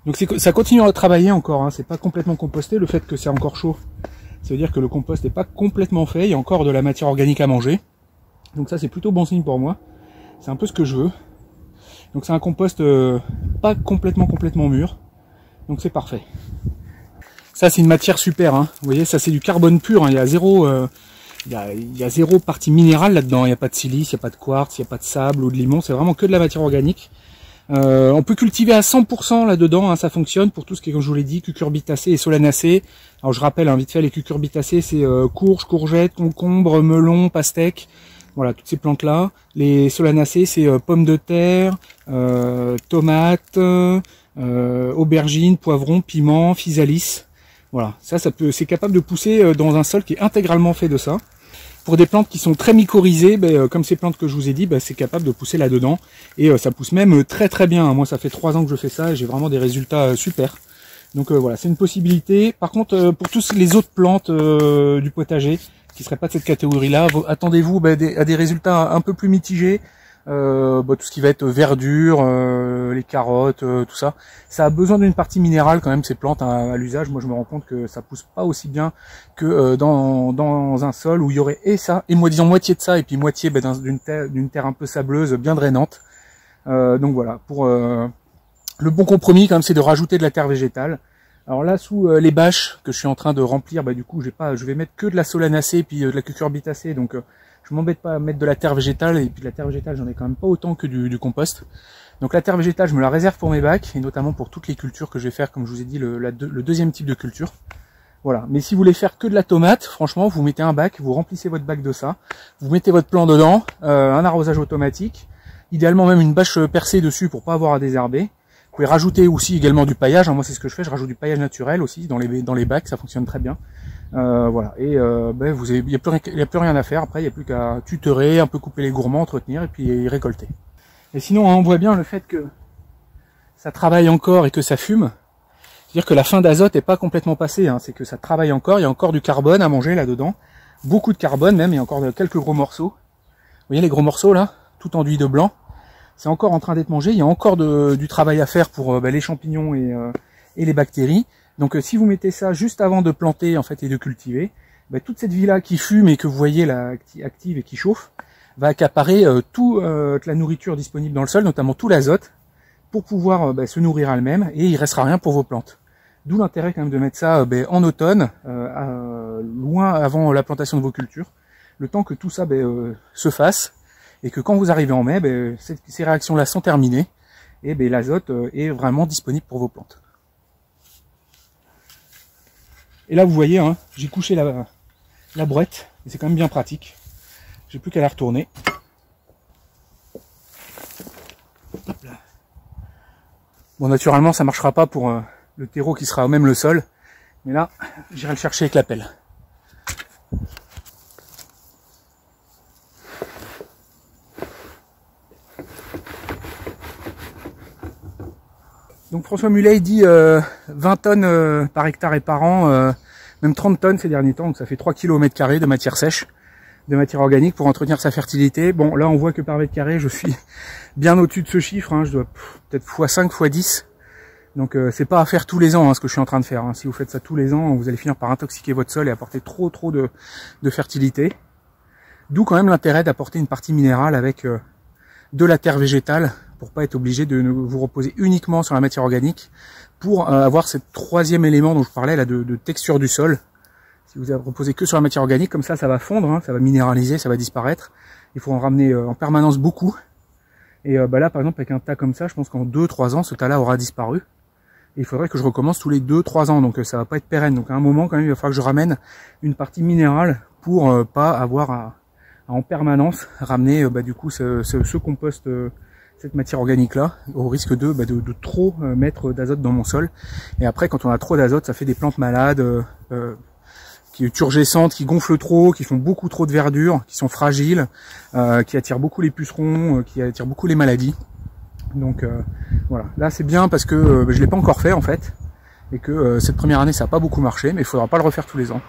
Donc ça continue à travailler encore. Hein. C'est pas complètement composté. Le fait que c'est encore chaud, ça veut dire que le compost n'est pas complètement fait. Il y a encore de la matière organique à manger. Donc ça c'est plutôt bon signe pour moi. C'est un peu ce que je veux. Donc c'est un compost pas complètement mûr. Donc c'est parfait. Ça c'est une matière super. Hein. Vous voyez, ça c'est du carbone pur. Hein. Il y a zéro, il y a zéro partie minérale là-dedans. Il n'y a pas de silice, il n'y a pas de quartz, il n'y a pas de sable ou de limon. C'est vraiment que de la matière organique. On peut cultiver à 100% là-dedans. Hein. Ça fonctionne pour tout ce qui est, comme je vous l'ai dit, cucurbitacées et solanacées. Alors je rappelle, hein, vite fait, les cucurbitacées c'est courges, courgettes, concombres, melons, pastèques. Voilà, toutes ces plantes-là. Les solanacées, c'est pommes de terre, tomates, aubergines, poivrons, piments, physalis. Voilà, c'est capable de pousser dans un sol qui est intégralement fait de ça. Pour des plantes qui sont très mycorhizées, comme ces plantes que je vous ai dit, c'est capable de pousser là-dedans. Et ça pousse même très bien. Moi, ça fait 3 ans que je fais ça et j'ai vraiment des résultats super. Donc voilà, c'est une possibilité. Par contre, pour tous les autres plantes du potager, qui serait pas de cette catégorie-là, attendez-vous à des résultats un peu plus mitigés. Tout ce qui va être verdure, les carottes, tout ça, ça a besoin d'une partie minérale quand même ces plantes à l'usage. Moi je me rends compte que ça pousse pas aussi bien que dans un sol où il y aurait disons moitié de ça et puis moitié d'une terre un peu sableuse, bien drainante. Donc voilà, pour le bon compromis quand même, c'est de rajouter de la terre végétale. Alors là, sous les bâches que je suis en train de remplir, du coup, je vais mettre que de la solanacée et puis de la cucurbitacée. Donc, je m'embête pas à mettre de la terre végétale. Et puis de la terre végétale, j'en ai quand même pas autant que du compost. Donc la terre végétale, je me la réserve pour mes bacs, et notamment pour toutes les cultures que je vais faire, comme je vous ai dit, le deuxième type de culture. Voilà. Mais si vous voulez faire que de la tomate, franchement, vous mettez un bac, vous remplissez votre bac de ça, vous mettez votre plant dedans, un arrosage automatique, idéalement même une bâche percée dessus pour pas avoir à désherber. Vous pouvez rajouter aussi également du paillage, hein. Moi c'est ce que je fais, je rajoute du paillage naturel aussi dans les bacs, ça fonctionne très bien. Voilà. Et il n'y a plus rien à faire. Après, il n'y a plus qu'à tutorer, un peu couper les gourmands, entretenir et puis récolter. Et sinon, hein, on voit bien le fait que ça travaille encore et que ça fume. C'est-à-dire que la fin d'azote n'est pas complètement passée, hein. C'est que ça travaille encore, il y a encore du carbone à manger là-dedans. Beaucoup de carbone même, il y a encore quelques gros morceaux. Vous voyez les gros morceaux là, tout enduits de blanc. C'est encore en train d'être mangé, il y a encore du travail à faire pour les champignons et les bactéries. Donc si vous mettez ça juste avant de planter en fait et de cultiver, toute cette vie-là qui fume et que vous voyez là active et qui chauffe, va accaparer toute la nourriture disponible dans le sol, notamment tout l'azote, pour pouvoir se nourrir elle-même, et il restera rien pour vos plantes. D'où l'intérêt quand même de mettre ça en automne, loin avant la plantation de vos cultures, le temps que tout ça se fasse, et que quand vous arrivez en mai, ces réactions-là sont terminées, et l'azote est vraiment disponible pour vos plantes. Et là vous voyez, hein, j'ai couché la brouette, et c'est quand même bien pratique. J'ai plus qu'à la retourner. Hop là. Bon, naturellement, ça marchera pas pour le terreau qui sera même le sol. Mais là, j'irai le chercher avec la pelle. Donc François Mullet, il dit 20 tonnes par hectare et par an, même 30 tonnes ces derniers temps. Donc ça fait 3 kg au mètre carré de matière sèche, de matière organique pour entretenir sa fertilité. Bon, là on voit que par mètre carré, je suis bien au-dessus de ce chiffre, hein. Je dois peut-être x5, x10. Donc c'est pas à faire tous les ans, hein, ce que je suis en train de faire, hein. Si vous faites ça tous les ans, vous allez finir par intoxiquer votre sol et apporter trop de fertilité. D'où quand même l'intérêt d'apporter une partie minérale avec de la terre végétale, pour pas être obligé de vous reposer uniquement sur la matière organique, pour avoir ce troisième élément dont je parlais là de texture du sol. Si vous reposez que sur la matière organique, comme ça va fondre, hein, ça va minéraliser, ça va disparaître. Il faut en ramener en permanence beaucoup. Et là, par exemple, avec un tas comme ça, je pense qu'en 2-3 ans, ce tas-là aura disparu. Et il faudrait que je recommence tous les 2-3 ans, donc ça va pas être pérenne. Donc à un moment, quand même, il va falloir que je ramène une partie minérale pour pas avoir à en permanence ramener du coup ce compost, cette matière organique-là, au risque de trop mettre d'azote dans mon sol. Et après, quand on a trop d'azote, ça fait des plantes malades, qui turgescentes, qui gonflent trop, qui font beaucoup trop de verdure, qui sont fragiles, qui attirent beaucoup les pucerons, qui attirent beaucoup les maladies. Donc voilà, là c'est bien parce que je l'ai pas encore fait en fait, et que cette première année ça n'a pas beaucoup marché, mais il faudra pas le refaire tous les ans.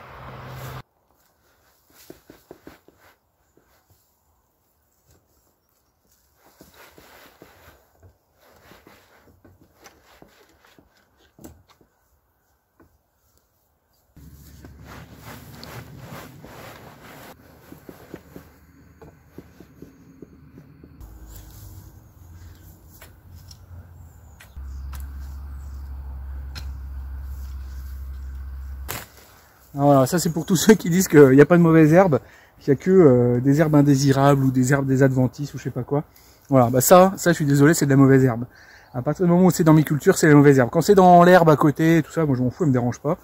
Voilà, ça c'est pour tous ceux qui disent qu'il n'y a pas de mauvaises herbes, qu'il n'y a que des herbes indésirables ou des herbes des adventices ou je sais pas quoi. Voilà, ça je suis désolé, c'est de la mauvaise herbe. À partir du moment où c'est dans mes cultures, c'est la mauvaise herbe. Quand c'est dans l'herbe à côté, tout ça, moi je m'en fous, elle me dérange pas.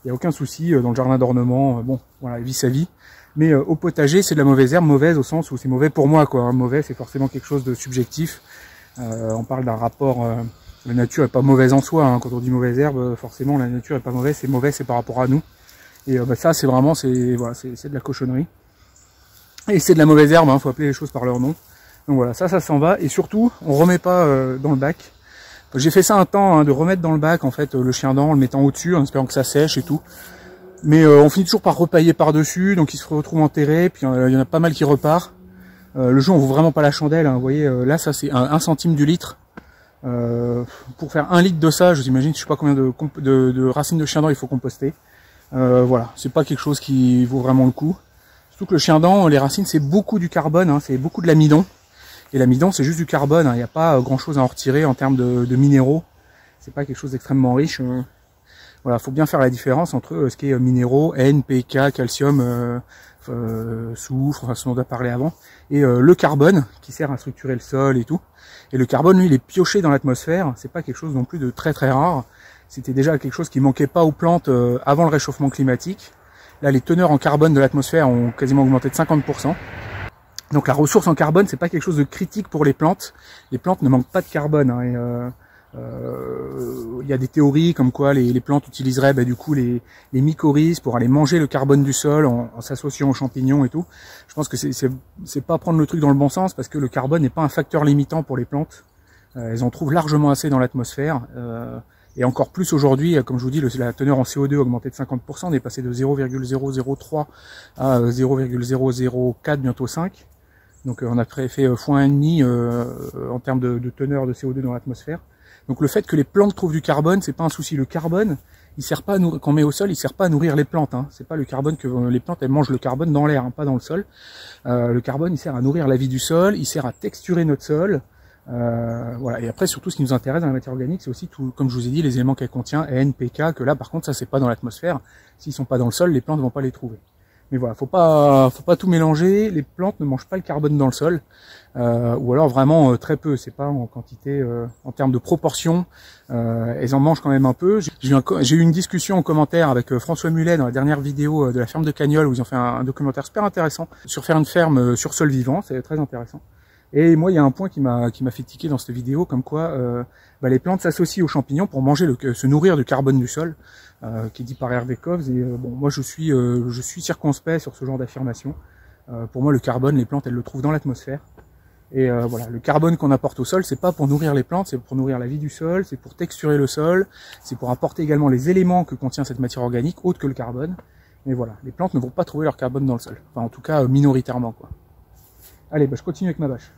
Il n'y a aucun souci dans le jardin d'ornement, bon, voilà, elle vit sa vie. Mais au potager, c'est de la mauvaise herbe, mauvaise au sens où c'est mauvais pour moi, quoi. Mauvais, c'est forcément quelque chose de subjectif. On parle d'un rapport, la nature est pas mauvaise en soi, hein. Quand on dit mauvaise herbe, forcément la nature est pas mauvaise, c'est par rapport à nous. Et ça c'est vraiment voilà, c'est de la cochonnerie. Et c'est de la mauvaise herbe, hein, faut appeler les choses par leur nom. Donc voilà, ça s'en va. Et surtout, on remet pas dans le bac. J'ai fait ça un temps, hein, de remettre dans le bac en fait le chien-dent en le mettant au-dessus, en espérant que ça sèche et tout. Mais on finit toujours par repailler par-dessus, donc il se retrouve enterré, puis il y en a pas mal qui repart. Le jeu on vaut vraiment pas la chandelle, hein, vous voyez, là ça c'est 1 centime du litre. Pour faire 1 litre de ça, je vous imagine, je sais pas combien de racines de chien-dent il faut composter. Voilà, c'est pas quelque chose qui vaut vraiment le coup. Surtout que le chien-dent, les racines, c'est beaucoup du carbone, hein, c'est beaucoup de l'amidon. Et l'amidon, c'est juste du carbone, hein, il n'y a pas grand-chose à en retirer en termes de minéraux. C'est pas quelque chose d'extrêmement riche. Voilà, faut bien faire la différence entre ce qui est minéraux, N, P, K, calcium, soufre, enfin ce dont on a parlé avant, et le carbone qui sert à structurer le sol et tout. Et le carbone, lui, il est pioché dans l'atmosphère, c'est pas quelque chose non plus de très très rare. C'était déjà quelque chose qui manquait pas aux plantes avant le réchauffement climatique. Là, les teneurs en carbone de l'atmosphère ont quasiment augmenté de 50%. Donc la ressource en carbone, c'est pas quelque chose de critique pour les plantes. Les plantes ne manquent pas de carbone, hein, il y a des théories comme quoi les plantes utiliseraient du coup les mycorhizes pour aller manger le carbone du sol en s'associant aux champignons et tout. Je pense que c'est pas prendre le truc dans le bon sens, parce que le carbone n'est pas un facteur limitant pour les plantes. Elles en trouvent largement assez dans l'atmosphère, et encore plus aujourd'hui, comme je vous dis, la teneur en CO2 a augmenté de 50%, on est passé de 0,003 à 0,004, bientôt 5. Donc on a fait x1,5 en termes de teneur de CO2 dans l'atmosphère. Donc le fait que les plantes trouvent du carbone, c'est pas un souci. Le carbone, il sert pas à nourrir, qu'on met au sol, il sert pas à nourrir les plantes. Hein. C'est pas le carbone que les plantes, elles mangent le carbone dans l'air, hein, pas dans le sol. Le carbone, il sert à nourrir la vie du sol, il sert à texturer notre sol. Voilà. Et après, surtout, ce qui nous intéresse dans la matière organique, c'est aussi tout, comme je vous ai dit, les éléments qu'elle contient, N, Pk, que là, par contre, ça c'est pas dans l'atmosphère. S'ils sont pas dans le sol, les plantes vont pas les trouver. Mais voilà, faut pas tout mélanger. Les plantes ne mangent pas le carbone dans le sol, ou alors vraiment très peu. C'est pas en quantité, en termes de proportion. Elles en mangent quand même un peu. J'ai eu une discussion en commentaire avec François Mullet dans la dernière vidéo de la ferme de Cagnols, où ils ont fait un documentaire super intéressant sur faire une ferme sur sol vivant. C'est très intéressant. Et moi, il y a un point qui m'a fait tiquer dans cette vidéo, comme quoi les plantes s'associent aux champignons pour manger se nourrir du carbone du sol, qui est dit par Hervé Kovs. Et bon, moi, je suis circonspect sur ce genre d'affirmation. Pour moi, le carbone, les plantes, elles le trouvent dans l'atmosphère. Et voilà, le carbone qu'on apporte au sol, c'est pas pour nourrir les plantes, c'est pour nourrir la vie du sol, c'est pour texturer le sol, c'est pour apporter également les éléments que contient cette matière organique, autres que le carbone. Mais voilà, les plantes ne vont pas trouver leur carbone dans le sol. Enfin, en tout cas, minoritairement, quoi. Allez, je continue avec ma bâche.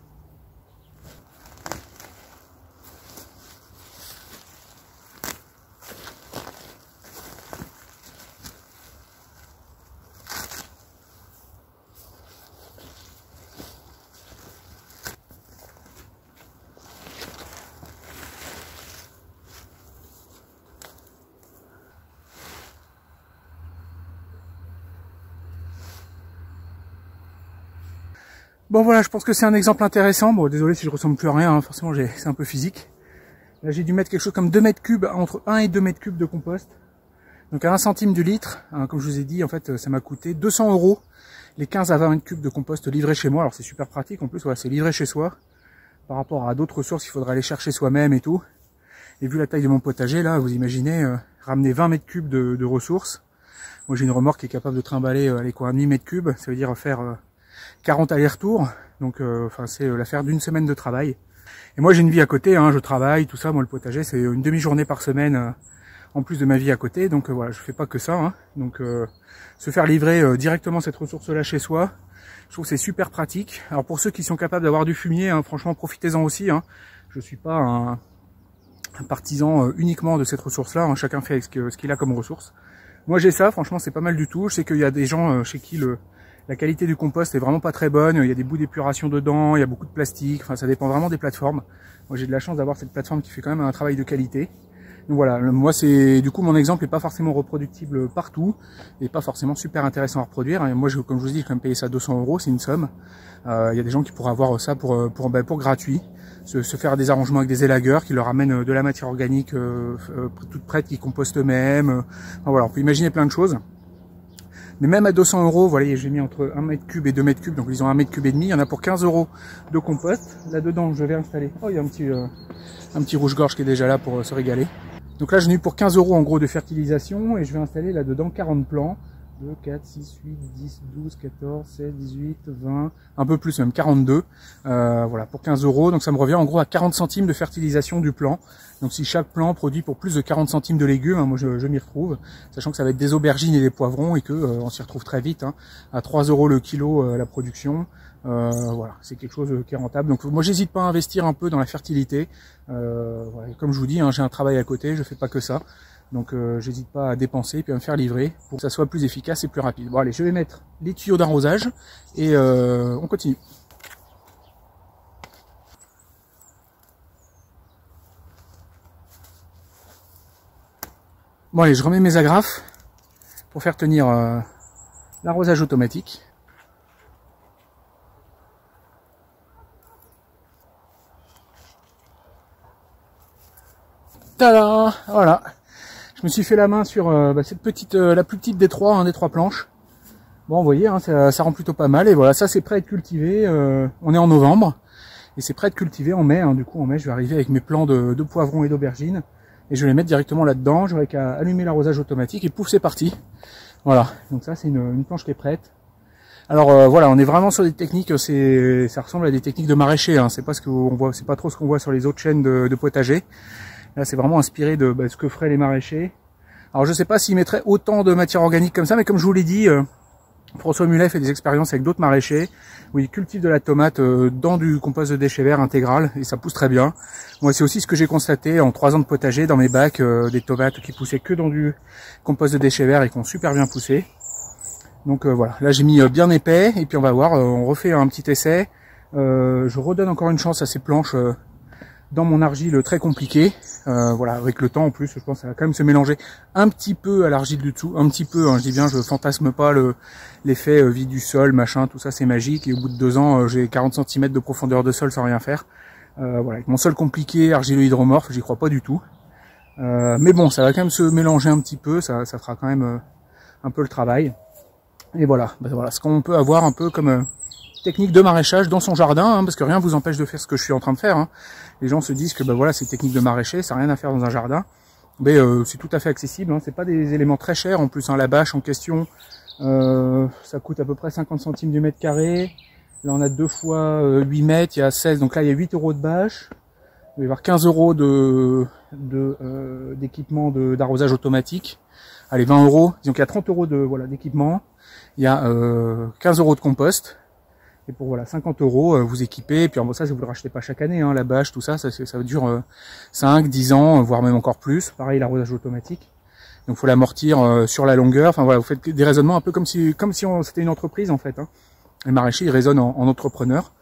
Bon voilà, je pense que c'est un exemple intéressant. Bon, désolé si je ressemble plus à rien, hein. Forcément c'est un peu physique. Là j'ai dû mettre quelque chose comme 2 mètres cubes, entre 1 et 2 mètres cubes de compost. Donc à 1 centime du litre, hein, comme je vous ai dit, en fait ça m'a coûté 200 € les 15 à 20 mètres cubes de compost livrés chez moi. Alors c'est super pratique, en plus voilà, c'est livré chez soi. Par rapport à d'autres ressources, il faudrait aller chercher soi-même et tout. Et vu la taille de mon potager, là, vous imaginez, ramener 20 mètres cubes de ressources. Moi j'ai une remorque qui est capable de trimballer un demi-mètre cube, ça veut dire faire 40 allers-retours, donc c'est l'affaire d'une semaine de travail. Et moi j'ai une vie à côté, hein, je travaille, tout ça. Moi le potager c'est une demi-journée par semaine en plus de ma vie à côté, donc voilà, je fais pas que ça. Hein. Donc se faire livrer directement cette ressource-là chez soi, je trouve que c'est super pratique. Alors pour ceux qui sont capables d'avoir du fumier, hein, franchement profitez-en aussi. Hein. Je suis pas un partisan uniquement de cette ressource-là, hein. Chacun fait avec ce qu'il a comme ressource. Moi j'ai ça, franchement c'est pas mal du tout. Je sais qu'il y a des gens chez qui la qualité du compost est vraiment pas très bonne, il y a des bouts d'épuration dedans, il y a beaucoup de plastique, enfin ça dépend vraiment des plateformes. Moi j'ai de la chance d'avoir cette plateforme qui fait quand même un travail de qualité. Donc voilà, moi c'est du coup mon exemple est pas forcément reproductible partout et pas forcément super intéressant à reproduire. Et moi comme je vous dis, j'ai quand même payé ça 200 €, c'est une somme. Il y a des gens qui pourraient avoir ça pour gratuit, se faire des arrangements avec des élagueurs qui leur amènent de la matière organique toute prête, qui compostent eux-mêmes. Enfin, voilà, on peut imaginer plein de choses. Mais même à 200 €, vous voyez, j'ai mis entre 1 mètre cube et 2 mètres cubes, donc disons 1 mètre cube et demi, il y en a pour 15 € de compost. Là-dedans, je vais installer, oh, il y a un petit rouge-gorge qui est déjà là pour se régaler. Donc là, j'en ai eu pour 15 € en gros de fertilisation, et je vais installer là-dedans 40 plants. 2, 4, 6, 8, 10, 12, 14, 16, 18, 20, un peu plus même, 42, voilà, pour 15 €. Donc ça me revient en gros à 40 centimes de fertilisation du plant. Donc si chaque plant produit pour plus de 40 centimes de légumes, hein, moi je m'y retrouve, sachant que ça va être des aubergines et des poivrons, et que on s'y retrouve très vite, hein, à 3 € le kilo la production. Voilà, c'est quelque chose qui est rentable. Donc moi j'hésite pas à investir un peu dans la fertilité. Voilà, comme je vous dis, hein, j'ai un travail à côté, je fais pas que ça. Donc j'hésite pas à dépenser et puis à me faire livrer pour que ça soit plus efficace et plus rapide. Bon allez, je vais mettre les tuyaux d'arrosage et on continue. Bon allez, je remets mes agrafes pour faire tenir l'arrosage automatique. tada, voilà. Je me suis fait la main sur cette petite, la plus petite des trois, des trois planches. Bon, vous voyez, hein, ça rend plutôt pas mal. Et voilà, ça c'est prêt à être cultivé. On est en novembre et c'est prêt à être cultivé en mai. Hein. Du coup, en mai, je vais arriver avec mes plants de poivrons et d'aubergines et je vais les mettre directement là-dedans. J'aurai qu'à allumer l'arrosage automatique et pouf, c'est parti. Voilà. Donc ça, c'est une planche qui est prête. Alors voilà, on est vraiment sur des techniques. Ça ressemble à des techniques de maraîcher. Hein. C'est pas ce qu'on voit, c'est pas trop ce qu'on voit sur les autres chaînes de potager. Là, c'est vraiment inspiré de ce que feraient les maraîchers. Alors, je sais pas s'ils mettraient autant de matière organique comme ça, mais comme je vous l'ai dit. François Mullet fait des expériences avec d'autres maraîchers où il cultive de la tomate dans du compost de déchets verts intégral et ça pousse très bien. Moi, c'est aussi ce que j'ai constaté en 3 ans de potager dans mes bacs, des tomates qui poussaient que dans du compost de déchets verts et qui ont super bien poussé. Donc voilà, là j'ai mis bien épais et puis on va voir, on refait un petit essai. Je redonne encore une chance à ces planches dans mon argile très compliqué. Voilà, avec le temps en plus, je pense que ça va quand même se mélanger un petit peu à l'argile du dessous, un petit peu, hein, je dis bien, je fantasme pas l'effet vie du sol, machin, tout ça c'est magique, et au bout de 2 ans, j'ai 40 cm de profondeur de sol sans rien faire. Voilà, avec mon sol compliqué, argileux hydromorphe, j'y crois pas du tout. Mais bon, ça va quand même se mélanger un petit peu, ça fera quand même un peu le travail. Et voilà, voilà ce qu'on peut avoir un peu comme technique de maraîchage dans son jardin, hein, parce que rien vous empêche de faire ce que je suis en train de faire. Hein. Les gens se disent que voilà, c'est technique de maraîcher, ça n'a rien à faire dans un jardin. Mais c'est tout à fait accessible, hein. C'est pas des éléments très chers en plus. Hein. La bâche en question, ça coûte à peu près 50 centimes du mètre carré. Là on a 2 fois 8 mètres, il y a 16, donc là il y a 8 € de bâche. Il va y avoir 15 € d'équipement d'arrosage automatique. Allez, 20 €, disons qu'il y a 30 € d'équipement. Il y a 15 € de compost. Et pour voilà 50 €, vous équipez. Et puis bon, ça, vous le rachetez pas chaque année, hein, la bâche, tout ça, ça dure 5, 10 ans, voire même encore plus. Pareil, l'arrosage automatique. Donc, faut l'amortir sur la longueur. Enfin voilà, vous faites des raisonnements un peu comme si c'était une entreprise en fait. Hein. Les maraîchers, ils raisonnent en entrepreneurs.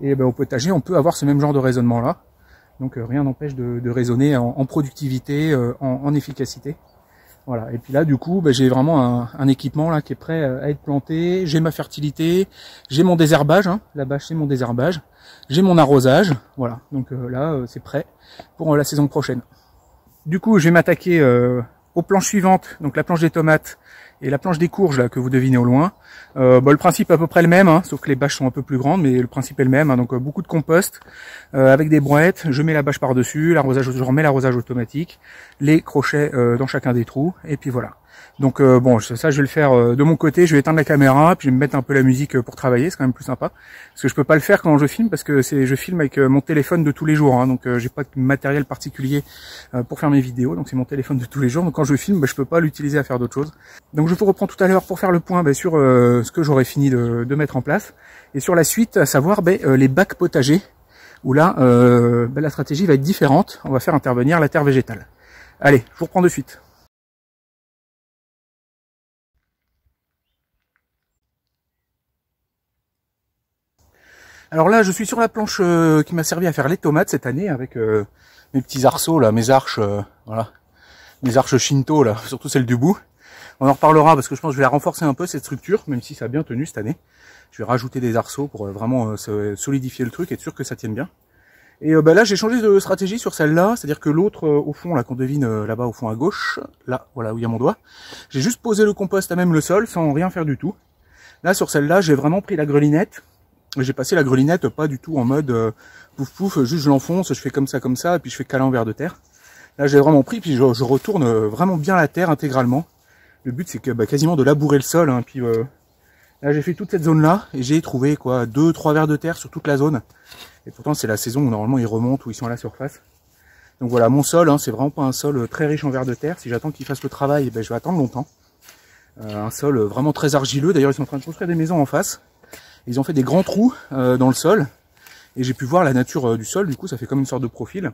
Et au potager, on peut avoir ce même genre de raisonnement là. Donc rien n'empêche de raisonner en productivité, en efficacité. Voilà, et puis là du coup j'ai vraiment un équipement là qui est prêt à être planté, j'ai ma fertilité, j'ai mon désherbage, hein, la bâche c'est mon désherbage, j'ai mon arrosage, voilà, donc là c'est prêt pour la saison prochaine. Du coup je vais m'attaquer aux planches suivantes, donc la planche des tomates et la planche des courges là que vous devinez au loin. Le principe est à peu près le même, hein, sauf que les bâches sont un peu plus grandes, mais le principe est le même, hein, donc beaucoup de compost avec des brouettes, je mets la bâche par-dessus, l'arrosage, je remets l'arrosage automatique, les crochets dans chacun des trous, et puis voilà. Donc bon, ça je vais le faire de mon côté, je vais éteindre la caméra, puis je vais me mettre un peu la musique pour travailler, c'est quand même plus sympa, parce que je peux pas le faire quand je filme, parce que je filme avec mon téléphone de tous les jours, hein, donc j'ai pas de matériel particulier pour faire mes vidéos, donc c'est mon téléphone de tous les jours, donc quand je filme, je peux pas l'utiliser à faire d'autres choses. Donc je vous reprends tout à l'heure pour faire le point sur ce que j'aurais fini de mettre en place, et sur la suite, à savoir les bacs potagers, où là, la stratégie va être différente, on va faire intervenir la terre végétale. Allez, je vous reprends de suite. Alors là, je suis sur la planche qui m'a servi à faire les tomates cette année avec mes petits arceaux là, mes arches, voilà, mes arches Shinto là, surtout celle du bout. On en reparlera parce que je pense que je vais la renforcer un peu cette structure, même si ça a bien tenu cette année. Je vais rajouter des arceaux pour vraiment solidifier le truc et être sûr que ça tienne bien. Et là, j'ai changé de stratégie sur celle-là, c'est-à-dire que l'autre au fond là qu'on devine là-bas au fond à gauche, là, voilà où il y a mon doigt, j'ai juste posé le compost à même le sol sans rien faire du tout. Là sur celle-là, j'ai vraiment pris la grelinette. J'ai passé la grelinette pas du tout en mode pouf pouf, juste je l'enfonce, je fais comme ça, et puis je fais câlin en vers de terre. Là j'ai vraiment pris, puis je retourne vraiment bien la terre intégralement. Le but c'est que quasiment de labourer le sol, hein, puis là j'ai fait toute cette zone là, et j'ai trouvé quoi 2-3 vers de terre sur toute la zone. Et pourtant c'est la saison où normalement ils remontent, où ils sont à la surface. Donc voilà, mon sol, hein, c'est vraiment pas un sol très riche en vers de terre. Si j'attends qu'ils fassent le travail, je vais attendre longtemps. Un sol vraiment très argileux, d'ailleurs ils sont en train de construire des maisons en face. Ils ont fait des grands trous dans le sol et j'ai pu voir la nature du sol. Du coup, ça fait comme une sorte de profil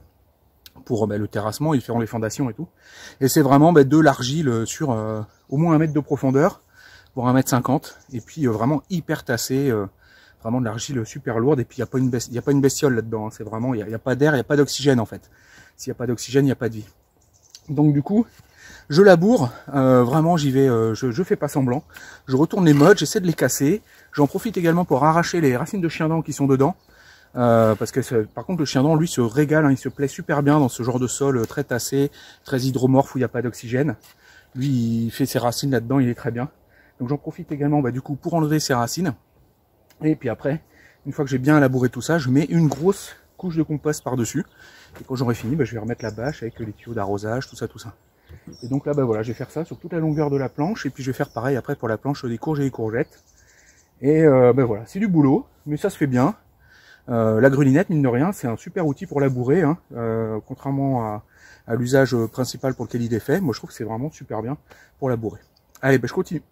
pour le terrassement. Ils feront les fondations et tout. Et c'est vraiment de l'argile sur au moins 1 mètre de profondeur, voire 1,50 m. Et puis vraiment hyper tassé, vraiment de l'argile super lourde. Et puis il n'y a pas une bestiole là-dedans. Hein. C'est vraiment, il n'y a pas d'air, il n'y a pas d'oxygène en fait. S'il n'y a pas d'oxygène, il n'y a pas de vie. Donc du coup, je laboure, vraiment j'y vais, je fais pas semblant. Je retourne les mottes, j'essaie de les casser. J'en profite également pour arracher les racines de chien-dent qui sont dedans. Parce que par contre le chiendent lui se régale, hein, il se plaît super bien dans ce genre de sol très tassé, très hydromorphe où il n'y a pas d'oxygène. Lui il fait ses racines là-dedans, il est très bien. Donc j'en profite également du coup pour enlever ses racines. Et puis après, une fois que j'ai bien labouré tout ça, je mets une grosse couche de compost par-dessus. Et quand j'aurai fini, je vais remettre la bâche avec les tuyaux d'arrosage, tout ça. Et donc là, voilà, je vais faire ça sur toute la longueur de la planche. Et puis je vais faire pareil après pour la planche des courges et des courgettes. Et voilà, c'est du boulot, mais ça se fait bien. La grelinette, mine de rien, c'est un super outil pour labourer, hein, contrairement à l'usage principal pour lequel il est fait. Moi, je trouve que c'est vraiment super bien pour labourer. Allez, je continue.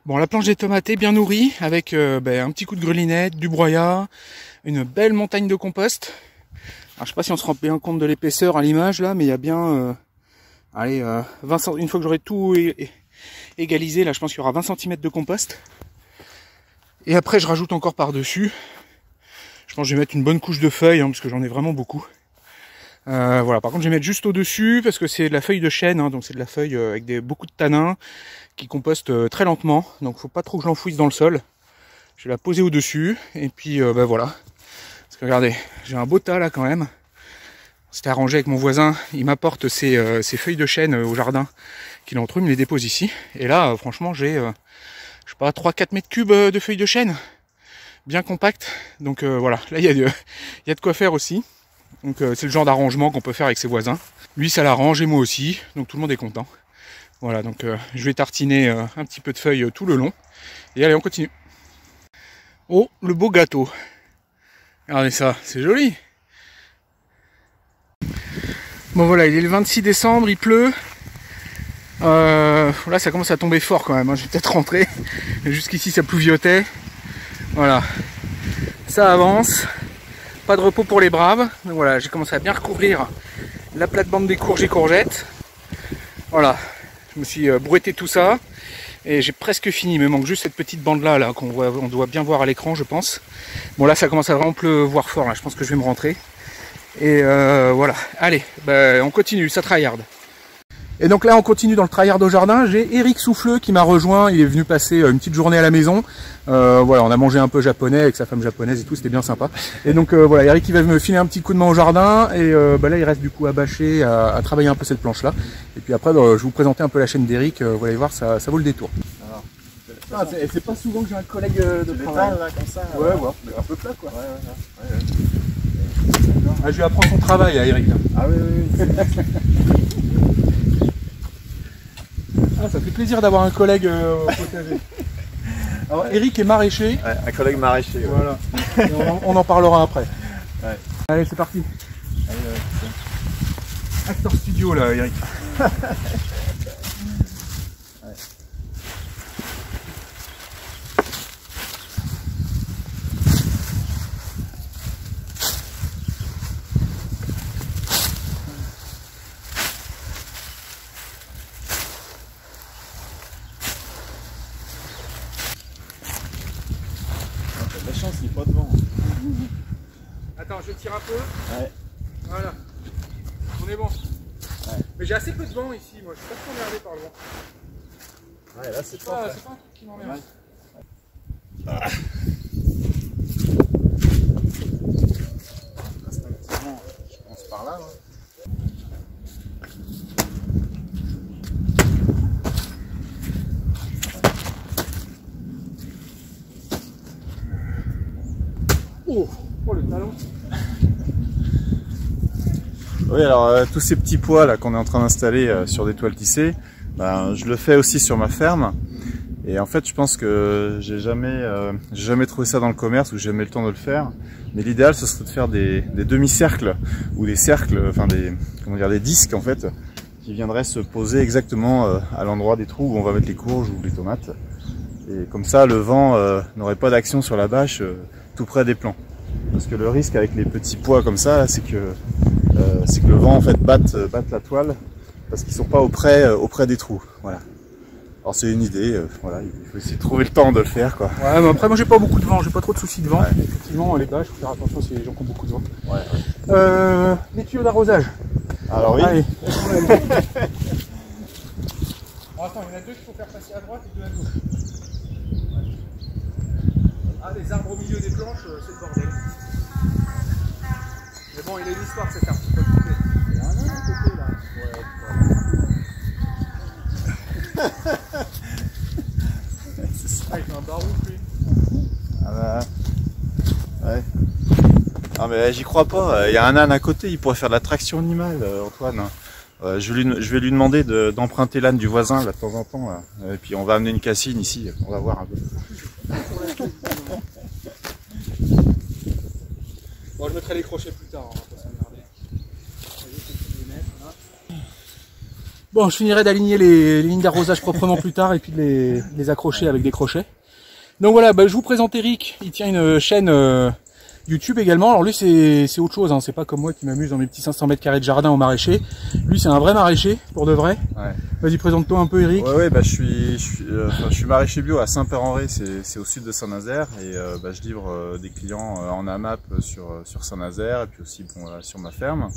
Bon, la planche des tomates est bien nourrie avec un petit coup de grelinette, du broyat, une belle montagne de compost. Alors, je sais pas si on se rend bien compte de l'épaisseur à l'image là, mais il y a bien, 20 cm. Une fois que j'aurai tout égalisé, là, je pense qu'il y aura 20 cm de compost. Et après, je rajoute encore par-dessus. Je pense que je vais mettre une bonne couche de feuilles, hein, parce que j'en ai vraiment beaucoup. Voilà. Par contre, je vais mettre juste au-dessus parce que c'est de la feuille de chêne, hein, donc c'est de la feuille avec beaucoup de tanins qui composte très lentement. Donc, faut pas trop que je l'enfouisse dans le sol. Je vais la poser au-dessus et puis voilà. Parce que regardez, j'ai un beau tas là quand même. C'était arrangé avec mon voisin. Il m'apporte ces feuilles de chêne au jardin qu'il a entre eux, il me les dépose ici. Et là, franchement, j'ai, je sais pas, 3-4 mètres cubes de feuilles de chêne. Bien compact. Donc voilà, là il y a de quoi faire aussi. Donc c'est le genre d'arrangement qu'on peut faire avec ses voisins. Lui ça l'arrange et moi aussi, donc tout le monde est content. Voilà, donc je vais tartiner un petit peu de feuilles tout le long. Et allez, on continue. Oh, le beau gâteau. Regardez ça, c'est joli. Bon voilà, il est le 26 décembre, il pleut. Là ça commence à tomber fort quand même, hein. Je vais peut-être rentrer. Jusqu'ici ça plouviotait. Voilà, ça avance. Pas de repos pour les braves. Donc voilà, j'ai commencé à bien recouvrir la plate-bande des courges et courgettes. Voilà, je me suis brouetté tout ça. Et j'ai presque fini, il me manque juste cette petite bande là on doit bien voir à l'écran je pense. Bon là ça commence à vraiment pleuvoir fort, là. Je pense que je vais me rentrer. Et voilà, allez, on continue, ça tryhard. Et donc là on continue dans le tryhard au jardin. J'ai Eric Souffleux qui m'a rejoint, il est venu passer une petite journée à la maison. Voilà, on a mangé un peu japonais avec sa femme japonaise et tout, c'était bien sympa. Et donc voilà, Eric il va me filer un petit coup de main au jardin. Et là il reste du coup à bâcher, à travailler un peu cette planche là. Et puis après je vais vous présenter un peu la chaîne d'Eric, vous allez voir, ça vaut le détour. C'est pas souvent que j'ai un collègue de travail là, comme ça. Ouais, ouais, un peu plat quoi. Ouais. Ah, je lui apprends son travail à Eric. Ah oui. Ah, ça fait plaisir d'avoir un collègue au potager. Alors Eric est maraîcher. Ouais, un collègue maraîcher. Ouais. Voilà. Et on en parlera après. Ouais. Allez, c'est parti. Actor Studio là, Eric. La chance, il n'y a pas de vent. Attends, je tire un peu. Ouais. Voilà. On est bon. Ouais. Mais j'ai assez peu de vent ici, moi. Je suis pas trop emmerdé par le vent. Ouais, là, c'est pas un truc qui m'emmerde. Ouais. par là. Oh, le talon. Oui, alors tous ces petits poids là qu'on est en train d'installer sur des toiles tissées, ben, je le fais aussi sur ma ferme. Et en fait, je pense que j'ai jamais trouvé ça dans le commerce ou j'ai jamais eu le temps de le faire. Mais l'idéal, ce serait de faire des demi-cercles ou des cercles, enfin des disques en fait, qui viendraient se poser exactement à l'endroit des trous où on va mettre les courges ou les tomates. Et comme ça, le vent n'aurait pas d'action sur la bâche tout près des plants. Parce que le risque avec les petits poids comme ça, c'est que le vent en fait batte la toile parce qu'ils sont pas auprès des trous. Voilà. Alors c'est une idée, voilà, il faut essayer de trouver le temps de le faire quoi. Ouais, mais après moi j'ai pas beaucoup de vent, j'ai pas trop de soucis de vent. Ouais. Effectivement les bâches, faut faire attention si les gens qui ont beaucoup de vent. Ouais. Les tuyaux d'arrosage. Alors oui. Allez. Bon, attends, il y en a deux qu'il faut faire passer à droite et deux à gauche. Ah, les arbres au milieu des planches, c'est le bordel. Mais bon, il a une histoire cet arbre, faut pas le couper. Il y en a un côté là. C'est ça. Ah, il fait un barouf lui. Ah bah. Ouais. Ah mais j'y crois pas, il y a un âne à côté, il pourrait faire de la traction animale, Antoine. Je vais lui demander d'emprunter l'âne du voisin là, de temps en temps. Là. Et puis on va amener une cassine ici, on va voir un peu. Bon, je mettrai les crochets plus tard, on va pas s'emmerder. Bon, je finirai d'aligner les lignes d'arrosage proprement plus tard et puis de les accrocher avec des crochets. Donc voilà, bah, je vous présente Eric, il tient une chaîne YouTube également. Alors lui c'est autre chose, hein. C'est pas comme moi qui m'amuse dans mes petits 500 mètres carrés de jardin au maraîcher. Lui c'est un vrai maraîcher, pour de vrai. Ouais. Vas-y, présente-toi un peu Eric. Ouais, bah, je suis maraîcher bio à Saint-Père-en-Retz, c'est au sud de Saint-Nazaire. Et bah, je livre des clients en AMAP sur Saint-Nazaire et puis aussi bon, sur ma ferme.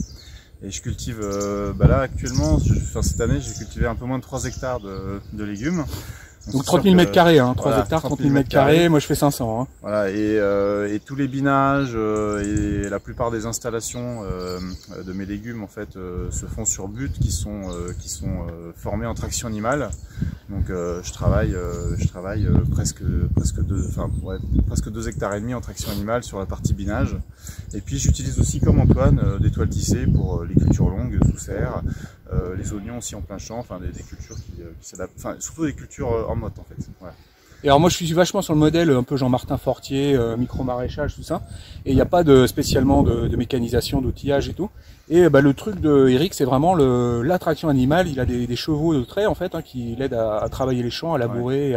Et je cultive, bah là actuellement, cette année j'ai cultivé un peu moins de 3 hectares de légumes. Donc 30 000 mètres carrés, hein, 3 hectares, 30 000 mètres carrés, moi je fais 500. Hein. Voilà, et tous les binages et la plupart des installations de mes légumes en fait se font sur buttes qui sont formés en traction animale. Donc je travaille presque 2 hectares et demi en traction animale sur la partie binage. Et puis j'utilise aussi comme Antoine des toiles tissées pour les cultures longues sous serre, les oignons aussi en plein champ, enfin des cultures qui s'adaptent, enfin surtout des cultures en motte en fait. Voilà. Et alors moi je suis vachement sur le modèle un peu Jean-Martin Fortier, micro-maraîchage, tout ça. Et il n'y a pas spécialement de mécanisation, d'outillage et tout. Et bah, le truc de Eric, c'est vraiment l'attraction animale. Il a des chevaux de trait en fait, hein, qui l'aident à travailler les champs, à labourer,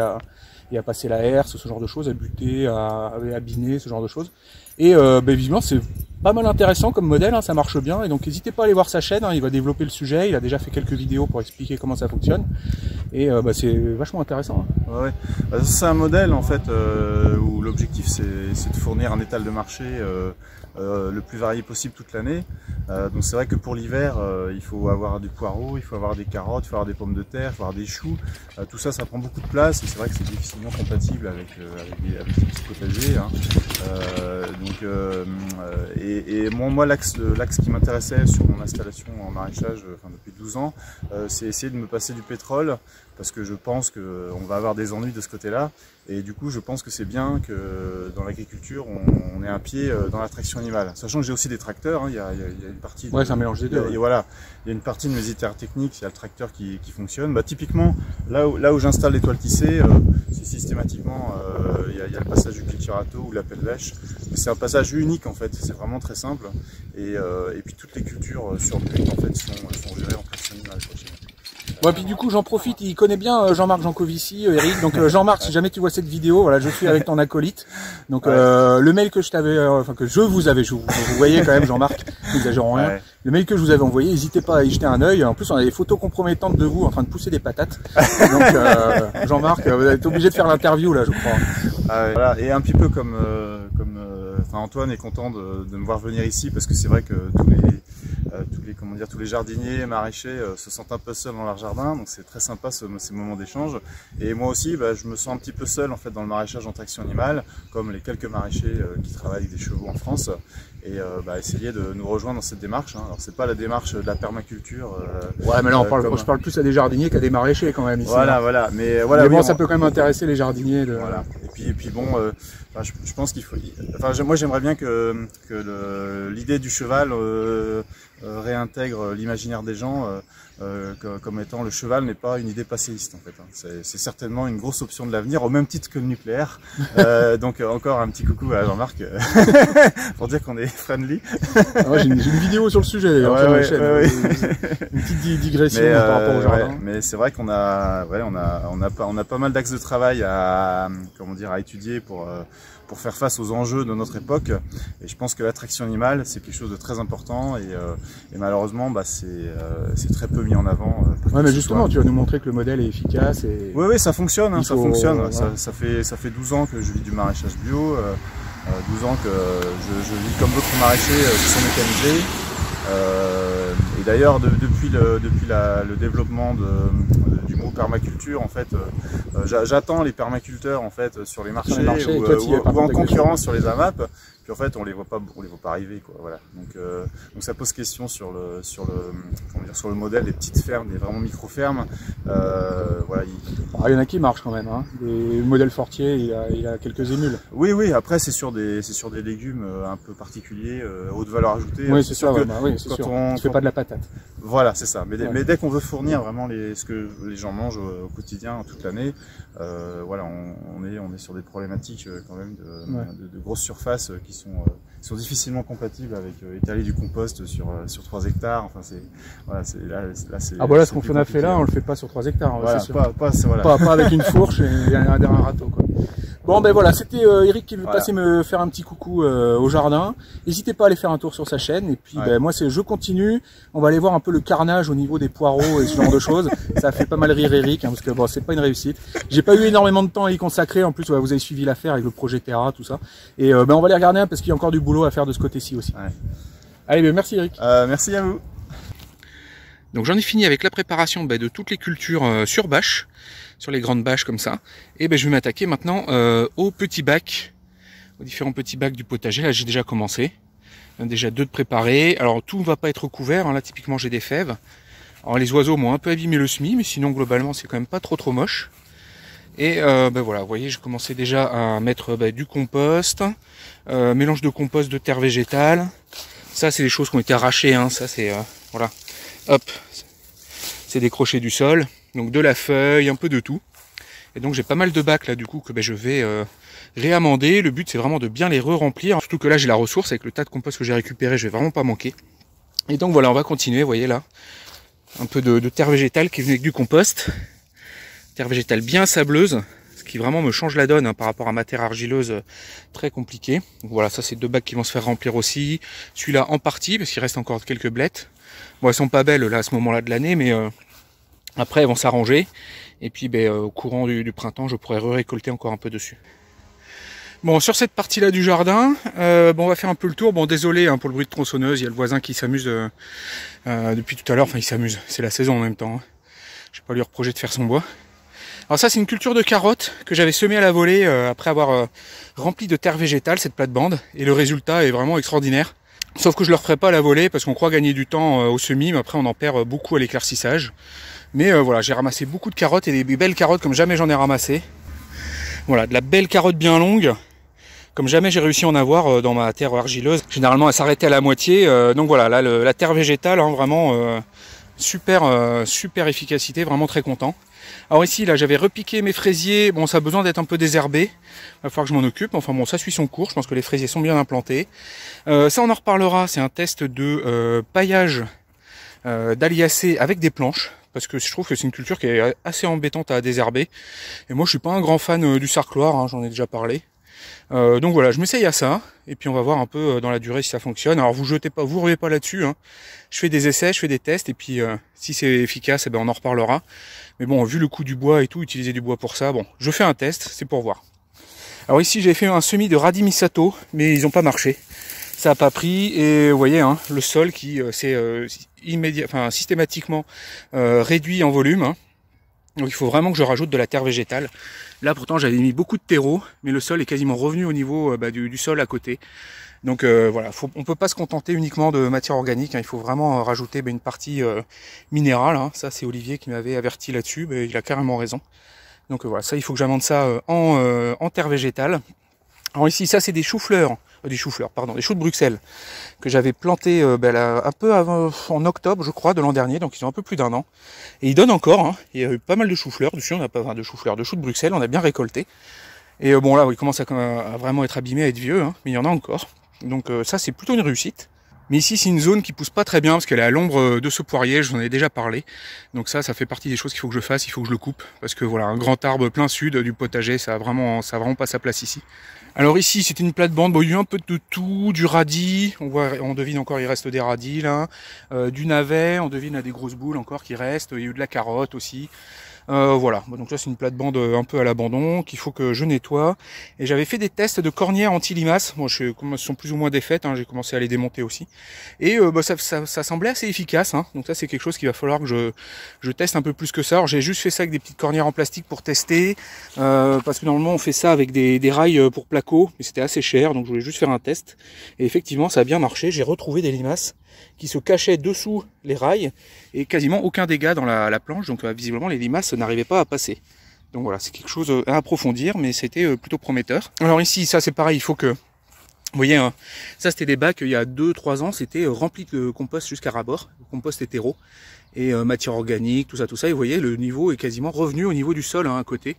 et à passer la herse, ce genre de choses, à buter, à biner, ce genre de choses. Et bah, visiblement c'est pas mal intéressant comme modèle, hein, ça marche bien. Et donc n'hésitez pas à aller voir sa chaîne, hein, il va développer le sujet. Il a déjà fait quelques vidéos pour expliquer comment ça fonctionne. Et bah, c'est vachement intéressant. Hein. Ouais. Bah, c'est un modèle en fait où l'objectif c'est de fournir un étal de marché le plus varié possible toute l'année. Donc c'est vrai que pour l'hiver, il faut avoir du poireau, il faut avoir des carottes, il faut avoir des pommes de terre, il faut avoir des choux. Tout ça, ça prend beaucoup de place et c'est vrai que c'est difficilement compatible avec les petits potagers. Hein. Et moi l'axe qui m'intéressait sur mon installation en maraîchage depuis 12 ans, c'est essayer de me passer du pétrole parce que je pense qu'on va avoir des ennuis de ce côté-là. Et du coup, je pense que c'est bien que dans l'agriculture, on ait un pied dans la traction animale. Sachant que j'ai aussi des tracteurs, hein, il y a une partie... Ouais, c'est un mélange des deux. Et voilà, il y a une partie de mes itinéraires techniques, il y a le tracteur qui fonctionne. Bah, typiquement, là où j'installe les toiles tissées, c'est systématiquement, il y a le passage du culturato ou la pelle-vêche. C'est un passage unique en fait, c'est vraiment très simple. Et puis toutes les cultures sur butte en fait sont gérées en traction animale. Ouais, puis du coup j'en profite, il connaît bien Jean-Marc Jancovici, Eric, donc Jean-Marc, si jamais tu vois cette vidéo, voilà, je suis avec ton acolyte, donc le mail que je t'avais, que je vous avais, vous voyez quand même Jean-Marc, n'exagérons rien, le mail que je vous avais envoyé, n'hésitez pas à y jeter un œil, en plus on a des photos compromettantes de vous en train de pousser des patates, donc Jean-Marc, vous êtes obligé de faire l'interview là je crois. Voilà, et un petit peu comme Antoine est content de me voir venir ici parce que c'est vrai que tous les jardiniers, maraîchers se sentent un peu seuls dans leur jardin, donc c'est très sympa ces moments d'échange. Et moi aussi, bah, je me sens un petit peu seul en fait dans le maraîchage en traction animale, comme les quelques maraîchers qui travaillent avec des chevaux en France. et essayer de nous rejoindre dans cette démarche. Hein. Alors c'est pas la démarche de la permaculture. Ouais, mais là je parle plus à des jardiniers qu'à des maraîchers quand même ici. Voilà. Mais voilà. Mais bon, ça peut quand même intéresser les jardiniers. Voilà. Et puis bon, je pense qu'il faut. Enfin, moi j'aimerais bien que l'idée du cheval réintègre l'imaginaire des gens. Comme étant le cheval n'est pas une idée passéiste en fait. Hein. C'est certainement une grosse option de l'avenir, au même titre que le nucléaire. Donc encore un petit coucou à Jean-Marc pour dire qu'on est friendly. J'ai une vidéo sur le sujet d'ailleurs sur ma chaîne. Une petite digression par rapport au jardin. Mais c'est vrai qu'on a pas mal d'axes de travail à étudier pour faire face aux enjeux de notre époque. Et je pense que l'attraction animale, c'est quelque chose de très important et malheureusement, c'est très peu mis en avant. Ouais, mais justement, tu vas nous montrer que le modèle est efficace. Et... Oui, ça fonctionne, hein, ça fonctionne. Voilà. Ça fait 12 ans que je vis du maraîchage bio, 12 ans que je vis comme d'autres maraîchers qui sont mécanisés. Et d'ailleurs, depuis le développement du mot permaculture, en fait, j'attends les permaculteurs en fait sur les marchés ou en concurrence sur les AMAP. Puis en fait, on les voit pas arriver, quoi. Voilà. Donc ça pose question sur le modèle des petites fermes, des vraiment micro-fermes. Voilà. Il y en a qui marchent quand même, hein. Des modèles Fortier, il a quelques émules. Oui. Après, c'est sur des légumes un peu particuliers, haute valeur ajoutée. Oui, c'est ça. C'est sûr. On fait pas de la patate. Voilà, c'est ça. Mais dès qu'on veut fournir vraiment ce que les gens mangent au quotidien, toute l'année, voilà, on est sur des problématiques quand même de grosses surfaces qui sont difficilement compatibles avec étaler du compost sur 3 hectares. Enfin, ce qu'on a fait là, on le fait pas sur 3 hectares. Voilà, c'est sûr. Pas avec une fourche et un râteau, quoi. Bon, ben voilà, c'était Eric qui veut passer me faire un petit coucou au jardin. N'hésitez pas à aller faire un tour sur sa chaîne. Et puis, moi, je continue. On va aller voir un peu le carnage au niveau des poireaux et ce genre de choses. Ça fait pas mal rire Eric, hein, parce que bon, c'est pas une réussite. J'ai pas eu énormément de temps à y consacrer. En plus, vous avez suivi l'affaire avec le projet Terra, tout ça. Et on va les regarder parce qu'il y a encore du boulot à faire de ce côté-ci aussi. Ouais. Allez, merci Eric. Merci à vous. Donc j'en ai fini avec la préparation de toutes les cultures sur bâche, sur les grandes bâches comme ça. Et je vais m'attaquer maintenant aux petits bacs, aux différents petits bacs du potager. Là j'ai déjà commencé, déjà 2 de préparés. Alors tout ne va pas être couvert, hein. Là typiquement j'ai des fèves. Alors les oiseaux m'ont un peu abîmé le semis, mais sinon globalement c'est quand même pas trop moche. Et voilà, vous voyez, j'ai commencé déjà à mettre du compost, mélange de compost, de terre végétale. Ça c'est des choses qui ont été arrachées, hein. Ça c'est voilà. Hop, c'est décroché du sol, donc de la feuille, un peu de tout. Et donc j'ai pas mal de bacs là du coup que je vais réamender. Le but c'est vraiment de bien les re-remplir. Surtout que là j'ai la ressource avec le tas de compost que j'ai récupéré, je vais vraiment pas manquer. Et donc voilà, on va continuer, vous voyez là, un peu de terre végétale qui est venue avec du compost. Terre végétale bien sableuse, ce qui vraiment me change la donne, hein, par rapport à ma terre argileuse très compliquée. Donc voilà, ça c'est 2 bacs qui vont se faire remplir aussi. Celui-là en partie, parce qu'il reste encore quelques blettes. Bon, elles sont pas belles là à ce moment-là de l'année, mais après elles vont s'arranger. Et puis au courant du printemps, je pourrai récolter encore un peu dessus. Bon, sur cette partie-là du jardin, on va faire un peu le tour. Bon, désolé pour le bruit de tronçonneuse, il y a le voisin qui s'amuse depuis tout à l'heure. Enfin, il s'amuse, c'est la saison en même temps, hein. Je vais pas lui reprocher de faire son bois. Alors ça, c'est une culture de carottes que j'avais semée à la volée après avoir rempli de terre végétale cette plate-bande. Et le résultat est vraiment extraordinaire. Sauf que je ne le referai pas à la volée parce qu'on croit gagner du temps au semis, mais après on en perd beaucoup à l'éclaircissage. Mais voilà, j'ai ramassé beaucoup de carottes et des belles carottes comme jamais j'en ai ramassé. Voilà, de la belle carotte bien longue, comme jamais j'ai réussi à en avoir dans ma terre argileuse. Généralement elle s'arrêtait à la moitié, donc voilà, là la terre végétale, hein, vraiment super efficacité, vraiment très content. Alors ici, là, j'avais repiqué mes fraisiers. Bon, ça a besoin d'être un peu désherbé. Il va falloir que je m'en occupe. Enfin bon, ça suit son cours. Je pense que les fraisiers sont bien implantés. Ça, on en reparlera. C'est un test de paillage d'aliacées avec des planches. Parce que je trouve que c'est une culture qui est assez embêtante à désherber. Et moi, je suis pas un grand fan du sarcloir. Hein, j'en ai déjà parlé. Donc voilà, je m'essaye à ça. Et puis on va voir un peu dans la durée si ça fonctionne. Alors vous ruez pas là-dessus, hein. Je fais des essais, je fais des tests. Et puis si c'est efficace, on en reparlera. Mais bon, vu le coût du bois et tout, utiliser du bois pour ça, bon, je fais un test, c'est pour voir. Alors ici, j'ai fait un semis de radis misato, mais ils n'ont pas marché. Ça n'a pas pris, et vous voyez, hein, le sol qui s'est systématiquement réduit en volume. Hein. Donc il faut vraiment que je rajoute de la terre végétale. Là pourtant j'avais mis beaucoup de terreau, mais le sol est quasiment revenu au niveau du sol à côté. Donc voilà, on peut pas se contenter uniquement de matière organique, hein, il faut vraiment rajouter une partie minérale. Hein. Ça c'est Olivier qui m'avait averti là-dessus, il a carrément raison. Donc voilà, ça il faut que j'amende ça en terre végétale. Alors ici, ça c'est des choux-fleurs, des choux de Bruxelles que j'avais plantés un peu avant, en octobre je crois de l'an dernier, donc ils ont un peu plus d'1 an. Et ils donnent encore, hein. Il y a eu pas mal de choux-fleurs dessus, on n'a pas de choux-fleurs, de choux de Bruxelles, on a bien récolté. Et bon là, ils commencent à vraiment être abîmés, à être vieux, hein, mais il y en a encore. Donc ça c'est plutôt une réussite. Mais ici c'est une zone qui pousse pas très bien parce qu'elle est à l'ombre de ce poirier, je vous en ai déjà parlé. Donc ça fait partie des choses qu'il faut que je fasse, il faut que je le coupe. Parce que voilà, un grand arbre plein sud du potager, ça a vraiment pas sa place ici. Alors ici c'était une plate-bande, bon, il y a eu un peu de tout, du radis, on devine encore il reste des radis là, du navet, on devine là, des grosses boules encore qui restent, il y a eu de la carotte aussi. Voilà, donc ça c'est une plate-bande un peu à l'abandon qu'il faut que je nettoie. Et j'avais fait des tests de cornières anti-limaces. Moi, elles sont plus ou moins défaites, hein, j'ai commencé à les démonter aussi. Et ça semblait assez efficace. Hein. Donc ça c'est quelque chose qu'il va falloir que je teste un peu plus que ça. Alors j'ai juste fait ça avec des petites cornières en plastique pour tester, parce que normalement on fait ça avec des rails pour placo, mais c'était assez cher, donc je voulais juste faire un test. Et effectivement ça a bien marché, j'ai retrouvé des limaces qui se cachaient dessous les rails et quasiment aucun dégât dans la planche, donc visiblement les limaces n'arrivaient pas à passer. Donc voilà, c'est quelque chose à approfondir, mais c'était plutôt prometteur. Alors ici, ça c'est pareil, il faut que... Vous voyez, hein, ça c'était des bacs il y a 2-3 ans, c'était rempli de compost jusqu'à ras-bord, compost hétéro, et matière organique, tout ça, et vous voyez, le niveau est quasiment revenu au niveau du sol, hein, à côté.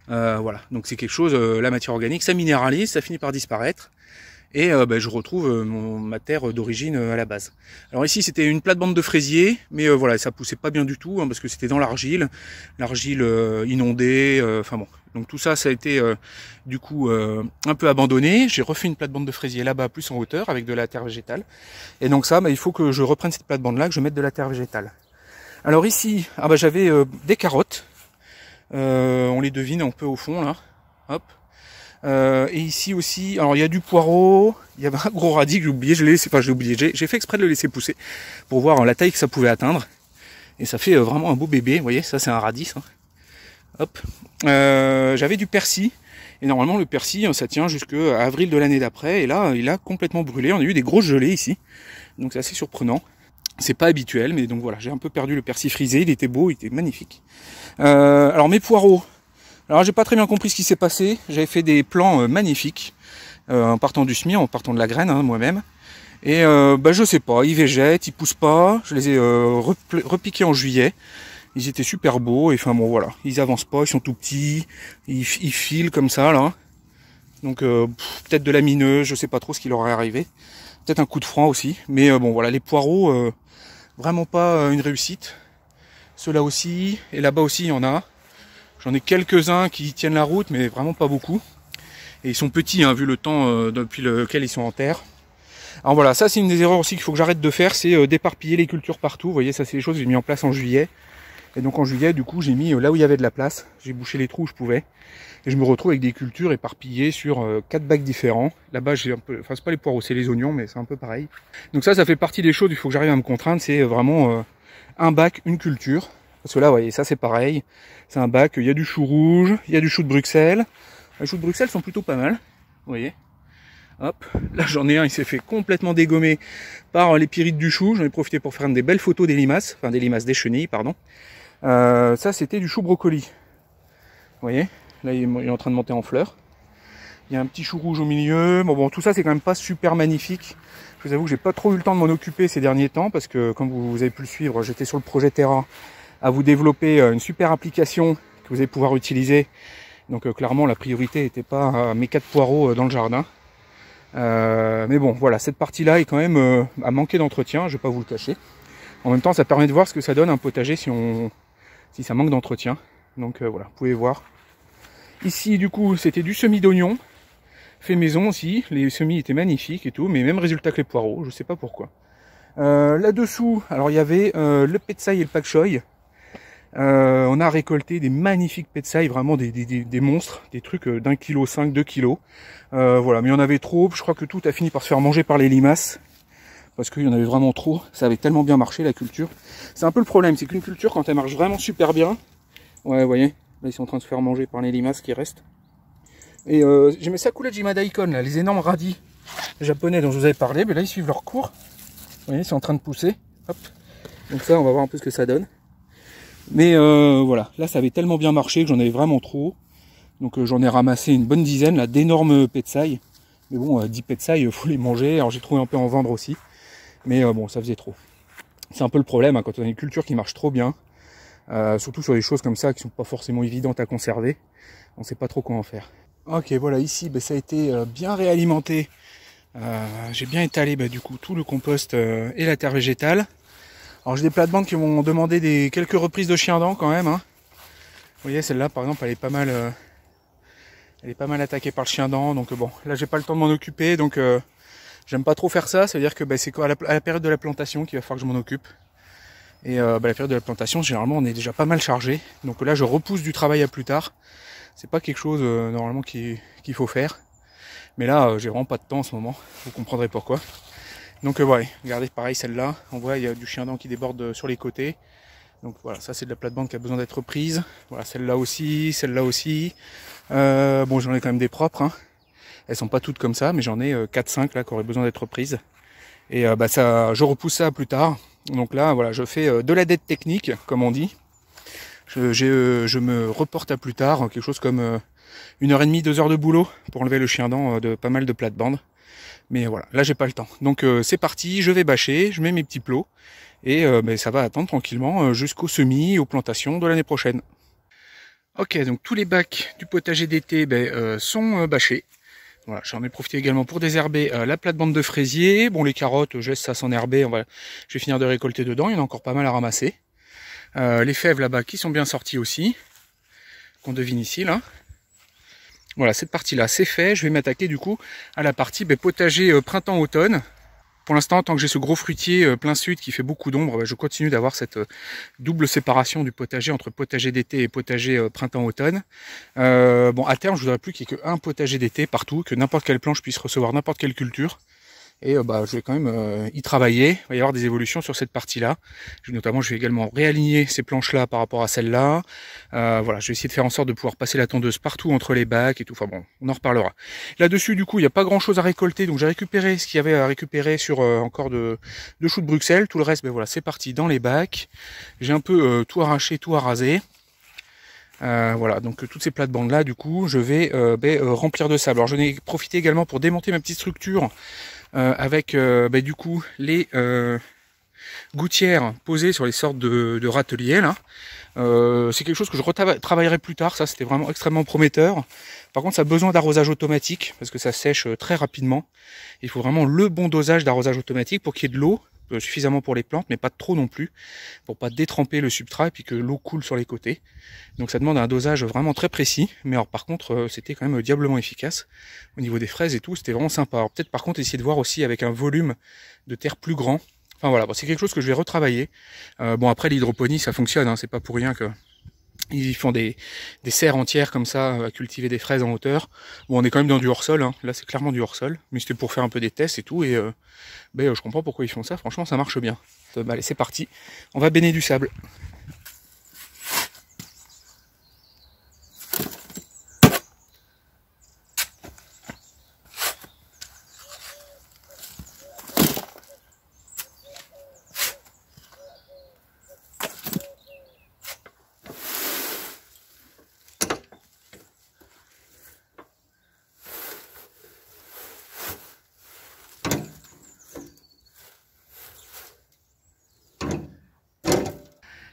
Voilà, donc c'est quelque chose, la matière organique, ça minéralise, ça finit par disparaître. Et je retrouve ma terre d'origine à la base. Alors ici c'était une plate-bande de fraisier, mais voilà, ça poussait pas bien du tout, hein, parce que c'était dans l'argile inondée, enfin bon. Donc tout ça, ça a été du coup un peu abandonné. J'ai refait une plate-bande de fraisier là-bas, plus en hauteur, avec de la terre végétale. Et donc ça, il faut que je reprenne cette plate-bande-là, que je mette de la terre végétale. Alors ici, j'avais des carottes. On les devine un peu au fond là. Hop. Et ici aussi, alors il y a du poireau, il y avait un gros radis que j'ai oublié, j'ai fait exprès de le laisser pousser pour voir la taille que ça pouvait atteindre. Et ça fait vraiment un beau bébé, vous voyez, ça c'est un radis. Ça. Hop. J'avais du persil, et normalement le persil ça tient jusqu'à avril de l'année d'après, et là il a complètement brûlé, on a eu des grosses gelées ici, donc c'est assez surprenant. C'est pas habituel, mais donc voilà, j'ai un peu perdu le persil frisé, il était beau, il était magnifique. Alors mes poireaux, alors j'ai pas très bien compris ce qui s'est passé, j'avais fait des plants magnifiques, en partant du semis, en partant de la graine, hein, moi-même. Et je sais pas, ils végètent, ils poussent pas, je les ai repiqués en juillet, ils étaient super beaux, et enfin bon voilà, ils avancent pas, ils sont tout petits, ils filent comme ça là. Donc peut-être de la mineuse, je sais pas trop ce qui leur est arrivé, peut-être un coup de froid aussi, mais bon voilà, les poireaux, vraiment pas une réussite. Ceux-là aussi, et là-bas aussi il y en a. J'en ai quelques-uns qui tiennent la route, mais vraiment pas beaucoup. Et ils sont petits, hein, vu le temps depuis lequel ils sont en terre. Alors voilà, ça c'est une des erreurs aussi qu'il faut que j'arrête de faire, c'est d'éparpiller les cultures partout. Vous voyez, ça c'est des choses que j'ai mis en place en juillet. Et donc en juillet, du coup, j'ai mis là où il y avait de la place. J'ai bouché les trous où je pouvais. Et je me retrouve avec des cultures éparpillées sur 4 bacs différents. Là-bas, j'ai un peu... Enfin, c'est pas les poireaux, c'est les oignons, mais c'est un peu pareil. Donc ça fait partie des choses, il faut que j'arrive à me contraindre. C'est vraiment un bac, une culture. Parce que là, vous voyez, ça c'est pareil. C'est un bac, il y a du chou rouge, il y a du chou de Bruxelles. Les choux de Bruxelles sont plutôt pas mal. Vous voyez. Hop, là j'en ai un, il s'est fait complètement dégommer par les pyrites du chou. J'en ai profité pour faire des belles photos des limaces. Enfin, des limaces, des chenilles, pardon. Ça c'était du chou brocoli. Vous voyez. Là il est en train de monter en fleurs. Il y a un petit chou rouge au milieu. Bon, tout ça c'est quand même pas super magnifique. Je vous avoue que j'ai pas trop eu le temps de m'en occuper ces derniers temps parce que comme vous avez pu le suivre, j'étais sur le projet Terra à vous développer une super application que vous allez pouvoir utiliser. Donc clairement la priorité n'était pas à mes 4 poireaux dans le jardin. Mais bon voilà, cette partie là est quand même à manquer d'entretien, je vais pas vous le cacher. En même temps ça permet de voir ce que ça donne un potager si ça manque d'entretien. Donc voilà, vous pouvez voir. Ici du coup c'était du semis d'oignons, fait maison aussi, les semis étaient magnifiques et tout, mais même résultat que les poireaux, je sais pas pourquoi. Là-dessous, alors il y avait le petsai et le pak choy. On a récolté des magnifiques petsai, vraiment des monstres, des trucs d'1,5 kg, 2 kg. Voilà, mais il y en avait trop, je crois que tout a fini par se faire manger par les limaces. Parce qu'il y en avait vraiment trop, ça avait tellement bien marché la culture. C'est un peu le problème, c'est qu'une culture quand elle marche vraiment super bien, ouais vous voyez, là ils sont en train de se faire manger par les limaces qui restent. Et j'ai mis ça coulait de Jima Daikon, là, les énormes radis. japonais dont je vous avais parlé, mais là ils suivent leur cours. Vous voyez, c'est en train de pousser. Hop. Donc ça, on va voir un peu ce que ça donne. Mais voilà, là ça avait tellement bien marché que j'en avais vraiment trop. Donc j'en ai ramassé une bonne dizaine là, d'énormes petsai. Mais bon, 10 petsai, il faut les manger. Alors j'ai trouvé un peu en vendre aussi. Mais bon, ça faisait trop. C'est un peu le problème hein, quand on a une culture qui marche trop bien. Surtout sur des choses comme ça qui sont pas forcément évidentes à conserver. On sait pas trop quoi en faire. Ok, voilà, ici ça a été bien réalimenté. J'ai bien étalé du coup tout le compost et la terre végétale. Alors j'ai des plates-bandes qui m'ont demandé quelques reprises de chien-dent quand même. Hein. Vous voyez, celle-là par exemple, elle est pas mal attaquée par le chien-dent. Donc bon, là j'ai pas le temps de m'en occuper. Donc j'aime pas trop faire ça. Ça veut dire que c'est à la période de la plantation qu'il va falloir que je m'en occupe. Et la période de la plantation, généralement on est déjà pas mal chargé. Donc là je repousse du travail à plus tard. C'est pas quelque chose normalement qu'il faut faire. Mais là j'ai vraiment pas de temps en ce moment. Vous comprendrez pourquoi. Donc voilà, regardez pareil celle-là. On voit il y a du chien-dent qui déborde sur les côtés. Donc voilà, ça c'est de la plate-bande qui a besoin d'être prise. Voilà, celle-là aussi, celle-là aussi. Bon, j'en ai quand même des propres. Hein. Elles sont pas toutes comme ça, mais j'en ai 4-5 là qui auraient besoin d'être prises. Et ça, je repousse ça plus tard. Donc là, voilà, je fais de la dette technique, comme on dit. Je me reporte à plus tard, quelque chose comme 1h30, 2 heures de boulot pour enlever le chien-dent de pas mal de plates-bandes. Mais voilà, là j'ai pas le temps. Donc c'est parti, je vais bâcher, je mets mes petits plots. Et ça va attendre tranquillement jusqu'au semis, aux plantations de l'année prochaine. Ok, donc tous les bacs du potager d'été sont bâchés. Voilà, j'en ai profité également pour désherber la plate-bande de fraisier. Bon, les carottes, je laisse ça s'enherber. Je vais finir de récolter dedans. Il y en a encore pas mal à ramasser. Les fèves là-bas qui sont bien sorties aussi. Qu'on devine ici, là. Voilà, cette partie-là, c'est fait. Je vais m'attaquer du coup à la partie potager printemps-automne. Pour l'instant, tant que j'ai ce gros fruitier plein sud qui fait beaucoup d'ombre, je continue d'avoir cette double séparation du potager entre potager d'été et potager printemps-automne. Bon, à terme, je voudrais plus qu'il n'y ait qu'un potager d'été partout, que n'importe quelle planche puisse recevoir n'importe quelle culture. Et je vais quand même y travailler. Il va y avoir des évolutions sur cette partie-là. Notamment, je vais également réaligner ces planches-là par rapport à celles-là. Voilà, je vais essayer de faire en sorte de pouvoir passer la tondeuse partout entre les bacs et tout. Enfin bon, on en reparlera. Là-dessus, du coup, il n'y a pas grand-chose à récolter. Donc j'ai récupéré ce qu'il y avait à récupérer sur encore de choux de Bruxelles. Tout le reste, voilà, c'est parti dans les bacs. J'ai un peu tout arraché, tout arasé. Voilà, donc toutes ces plates-bandes là, du coup, je vais remplir de sable. Alors j'en ai profité également pour démonter ma petite structure. Avec du coup les gouttières posées sur les sortes de râteliers là. C'est quelque chose que je retravaillerai plus tard, ça c'était vraiment extrêmement prometteur. Par contre ça a besoin d'arrosage automatique parce que ça sèche très rapidement. Il faut vraiment le bon dosage d'arrosage automatique pour qu'il y ait de l'eau, suffisamment pour les plantes mais pas trop non plus, pour pas détremper le substrat et puis que l'eau coule sur les côtés. Donc ça demande un dosage vraiment très précis, mais alors par contre c'était quand même diablement efficace au niveau des fraises et tout, c'était vraiment sympa. Alors peut-être par contre essayer de voir aussi avec un volume de terre plus grand. Enfin voilà, bon, c'est quelque chose que je vais retravailler. Bon après l'hydroponie ça fonctionne, hein, c'est pas pour rien que ils font des serres entières comme ça à cultiver des fraises en hauteur. Bon, on est quand même dans du hors-sol, hein. Là c'est clairement du hors-sol, mais c'était pour faire un peu des tests et tout, et je comprends pourquoi ils font ça, franchement ça marche bien. Allez, c'est parti, on va baigner du sable.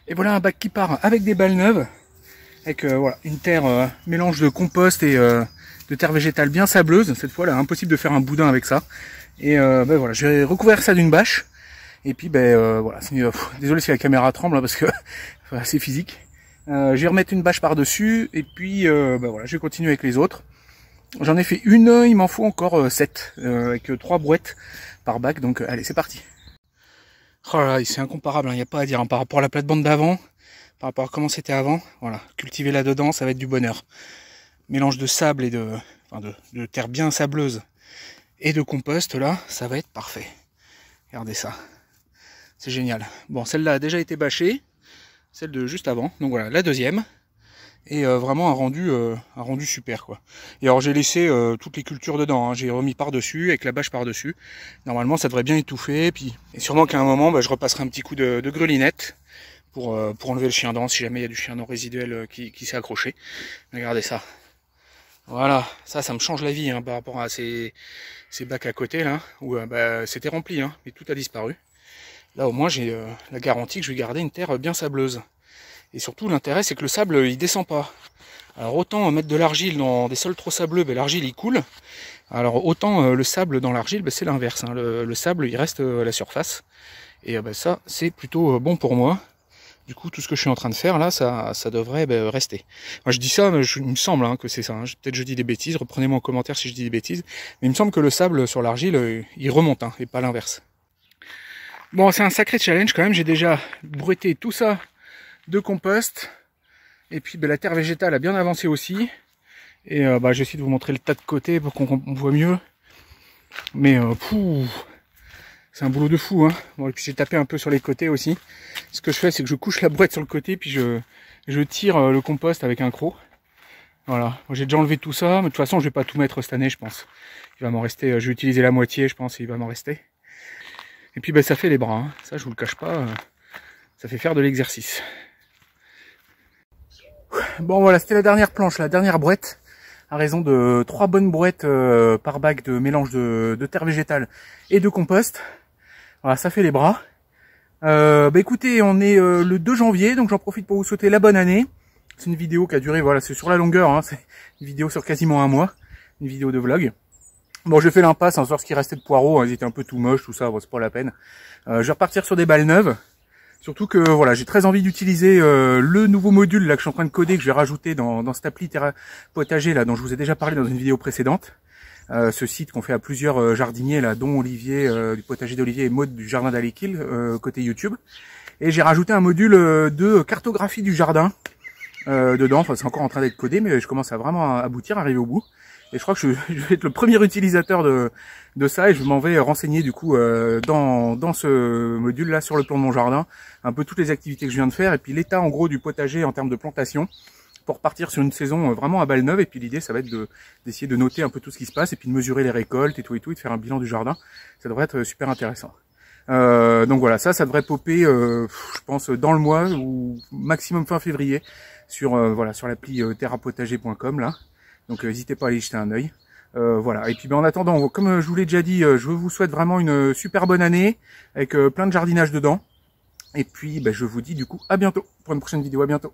Et voilà un bac qui part avec des balles neuves, avec voilà, une terre mélange de compost et de terre végétale bien sableuse. Cette fois là, impossible de faire un boudin avec ça. Et voilà, je vais recouvrir ça d'une bâche. Et puis voilà, désolé si la caméra tremble hein, parce que c'est physique. Je vais remettre une bâche par dessus et puis voilà, je vais continuer avec les autres. J'en ai fait une, il m'en faut encore 7 avec 3 brouettes par bac. Donc allez, c'est parti. Oh là là, c'est incomparable, il n'y a pas à dire, hein, par rapport à la plate-bande d'avant, par rapport à comment c'était avant, voilà, cultiver là-dedans, ça va être du bonheur. Mélange de sable et de terre bien sableuse et de compost, là, ça va être parfait. Regardez ça, c'est génial. Bon, celle-là a déjà été bâchée, celle de juste avant, donc voilà, la deuxième. et vraiment un rendu super quoi. Et alors j'ai laissé toutes les cultures dedans, hein. J'ai remis par-dessus avec la bâche par-dessus. Normalement ça devrait bien étouffer, et sûrement qu'à un moment je repasserai un petit coup de grelinette pour enlever le chien dent si jamais il y a du chien dent résiduel qui s'est accroché. Regardez ça. Voilà, ça me change la vie hein, par rapport à ces bacs à côté là, où c'était rempli, hein, mais tout a disparu. Là au moins j'ai la garantie que je vais garder une terre bien sableuse. Et surtout l'intérêt c'est que le sable il descend pas. Alors autant mettre de l'argile dans des sols trop sableux, l'argile il coule. Alors autant le sable dans l'argile, c'est l'inverse, hein. Le sable il reste à la surface. Et ça c'est plutôt bon pour moi. Du coup, tout ce que je suis en train de faire là, ça devrait rester. Moi, je dis ça, mais il me semble hein, que c'est ça. Hein. Peut-être je dis des bêtises. Reprenez-moi en commentaire si je dis des bêtises. Mais il me semble que le sable sur l'argile, il remonte, hein, et pas l'inverse. Bon, c'est un sacré challenge quand même. J'ai déjà brouetté tout ça de compost. Et puis, la terre végétale a bien avancé aussi. Et j'ai essayé de vous montrer le tas de côté pour qu'on voit mieux. Mais c'est un boulot de fou, hein. Bon, et puis j'ai tapé un peu sur les côtés aussi. Ce que je fais, c'est que je couche la brouette sur le côté, puis je tire le compost avec un croc. Voilà. J'ai déjà enlevé tout ça, mais de toute façon, je vais pas tout mettre cette année, je pense. Il va m'en rester, je vais utiliser la moitié, je pense, et il va m'en rester. Et puis, ça fait les bras, hein. Ça, je vous le cache pas, ça fait faire de l'exercice. Bon, voilà, c'était la dernière planche, la dernière brouette. À raison de 3 bonnes brouettes par bac de mélange de terre végétale et de compost. Voilà, ça fait les bras. Écoutez, on est le 2 janvier, donc j'en profite pour vous souhaiter la bonne année. C'est une vidéo qui a duré, voilà, c'est sur la longueur, hein, c'est une vidéo sur quasiment un mois, une vidéo de vlog. Bon, j'ai fait l'impasse hein, sur ce qui restait de poireaux, hein, ils étaient un peu tout moches, tout ça, bon, c'est pas la peine. Je vais repartir sur des balles neuves. Surtout que voilà, j'ai très envie d'utiliser le nouveau module là que je suis en train de coder, que je vais rajouter dans cette appli Terra Potager là dont je vous ai déjà parlé dans une vidéo précédente. Ce site qu'on fait à plusieurs jardiniers là, dont Olivier du potager d'Olivier et Maud du jardin d'Alekil côté YouTube. Et j'ai rajouté un module de cartographie du jardin dedans. Enfin, c'est encore en train d'être codé, mais je commence à vraiment aboutir, arriver au bout. Et je crois que je vais être le premier utilisateur de ça, et je m'en vais renseigner du coup dans ce module là sur le plan de mon jardin, un peu toutes les activités que je viens de faire, et puis l'état en gros du potager en termes de plantation, pour partir sur une saison vraiment à balle neuve. Et puis l'idée ça va être d'essayer de noter un peu tout ce qui se passe, et puis de mesurer les récoltes et tout, et de faire un bilan du jardin. Ça devrait être super intéressant. Donc voilà, ça devrait popper je pense dans le mois, ou maximum fin février, sur sur l'appli terrapotager.com là. Donc n'hésitez pas à aller jeter un œil. Voilà. Et puis en attendant, comme je vous l'ai déjà dit, je vous souhaite vraiment une super bonne année, avec plein de jardinage dedans. Et puis je vous dis du coup à bientôt pour une prochaine vidéo. À bientôt.